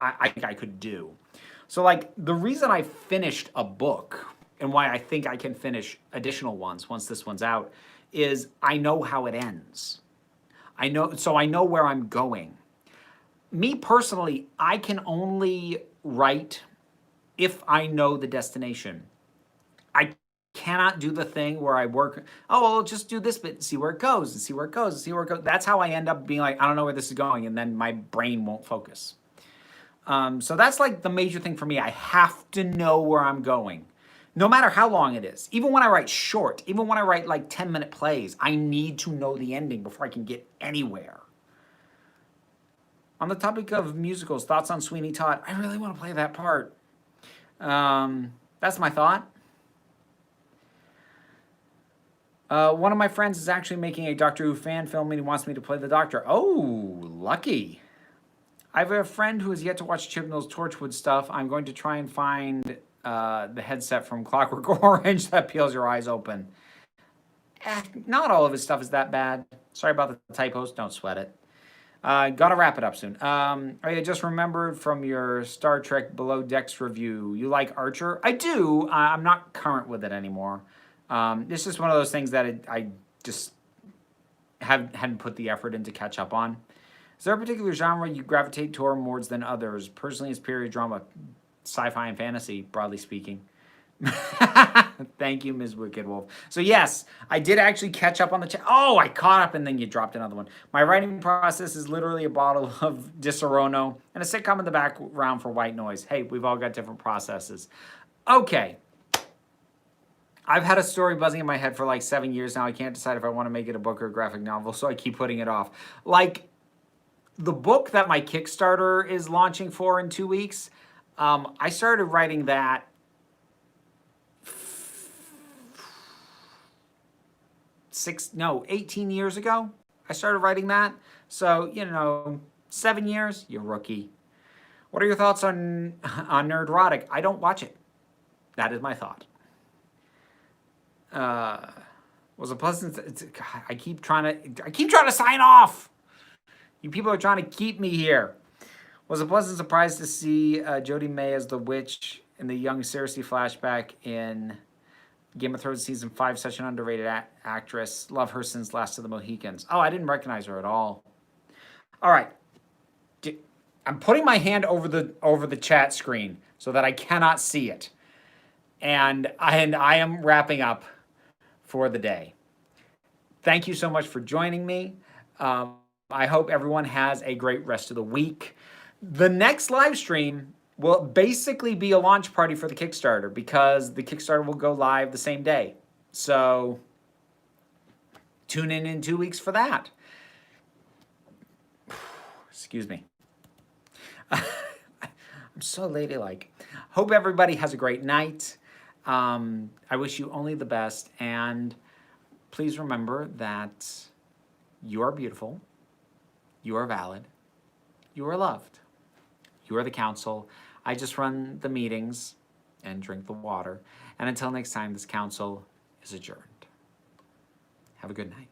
I think I could do. So like the reason I finished a book and why I think I can finish additional ones once this one's out is I know how it ends. I know where I'm going. Me personally, I can only write if I know the destination. I cannot do the thing where I work, oh, well, I'll just do this bit and see where it goes and see where it goes and see where it goes. That's how I end up being like, I don't know where this is going, and then my brain won't focus. So that's like the major thing for me. I have to know where I'm going. No matter how long it is. Even when I write short, even when I write like 10-minute plays, I need to know the ending before I can get anywhere. On the topic of musicals, thoughts on Sweeney Todd? I really want to play that part. That's my thought. One of my friends is actually making a Doctor Who fan film and he wants me to play the Doctor. Oh, lucky. I have a friend who has yet to watch Chibnall's Torchwood stuff. I'm going to try and find the headset from Clockwork Orange that peels your eyes open. Not all of his stuff is that bad. Sorry about the typos. Don't sweat it. Gotta wrap it up soon. I just remembered from your Star Trek Below Decks review, you like Archer? I do. I'm not current with it anymore. It's just one of those things that I just hadn't put the effort in to catch up on. Is there a particular genre you gravitate toward more than others? Personally, it's period drama, sci-fi, and fantasy, broadly speaking. Thank you, Ms. Wicked Wolf. So yes, I did actually catch up on the chat. Oh, I caught up and then you dropped another one. My writing process is literally a bottle of Disaronno and a sitcom in the background for white noise. Hey, we've all got different processes. Okay. I've had a story buzzing in my head for like 7 years now. I can't decide if I want to make it a book or a graphic novel, so I keep putting it off. Like the book that my Kickstarter is launching for in 2 weeks, I started writing that 18 years ago. I started writing that. So, 7 years, you rookie. What are your thoughts on Nerdrotic? I don't watch it. That is my thought. Was a pleasant. God, I keep trying to sign off. You people are trying to keep me here. Was a pleasant surprise to see Jodie May as the witch in the young Cersei flashback in Game of Thrones season 5. Such an underrated actress. Love her since Last of the Mohicans. Oh, I didn't recognize her at all. All right, I'm putting my hand over the chat screen so that I cannot see it. And I am wrapping up for the day. Thank you so much for joining me. I hope everyone has a great rest of the week. The next live stream will basically be a launch party for the Kickstarter because the Kickstarter will go live the same day. So tune in 2 weeks for that. Excuse me. I'm so ladylike. Hope everybody has a great night. I wish you only the best, and please remember that you are beautiful, you are valid, you are loved, you are the council. I just run the meetings and drink the water. And until next time, this council is adjourned. Have a good night.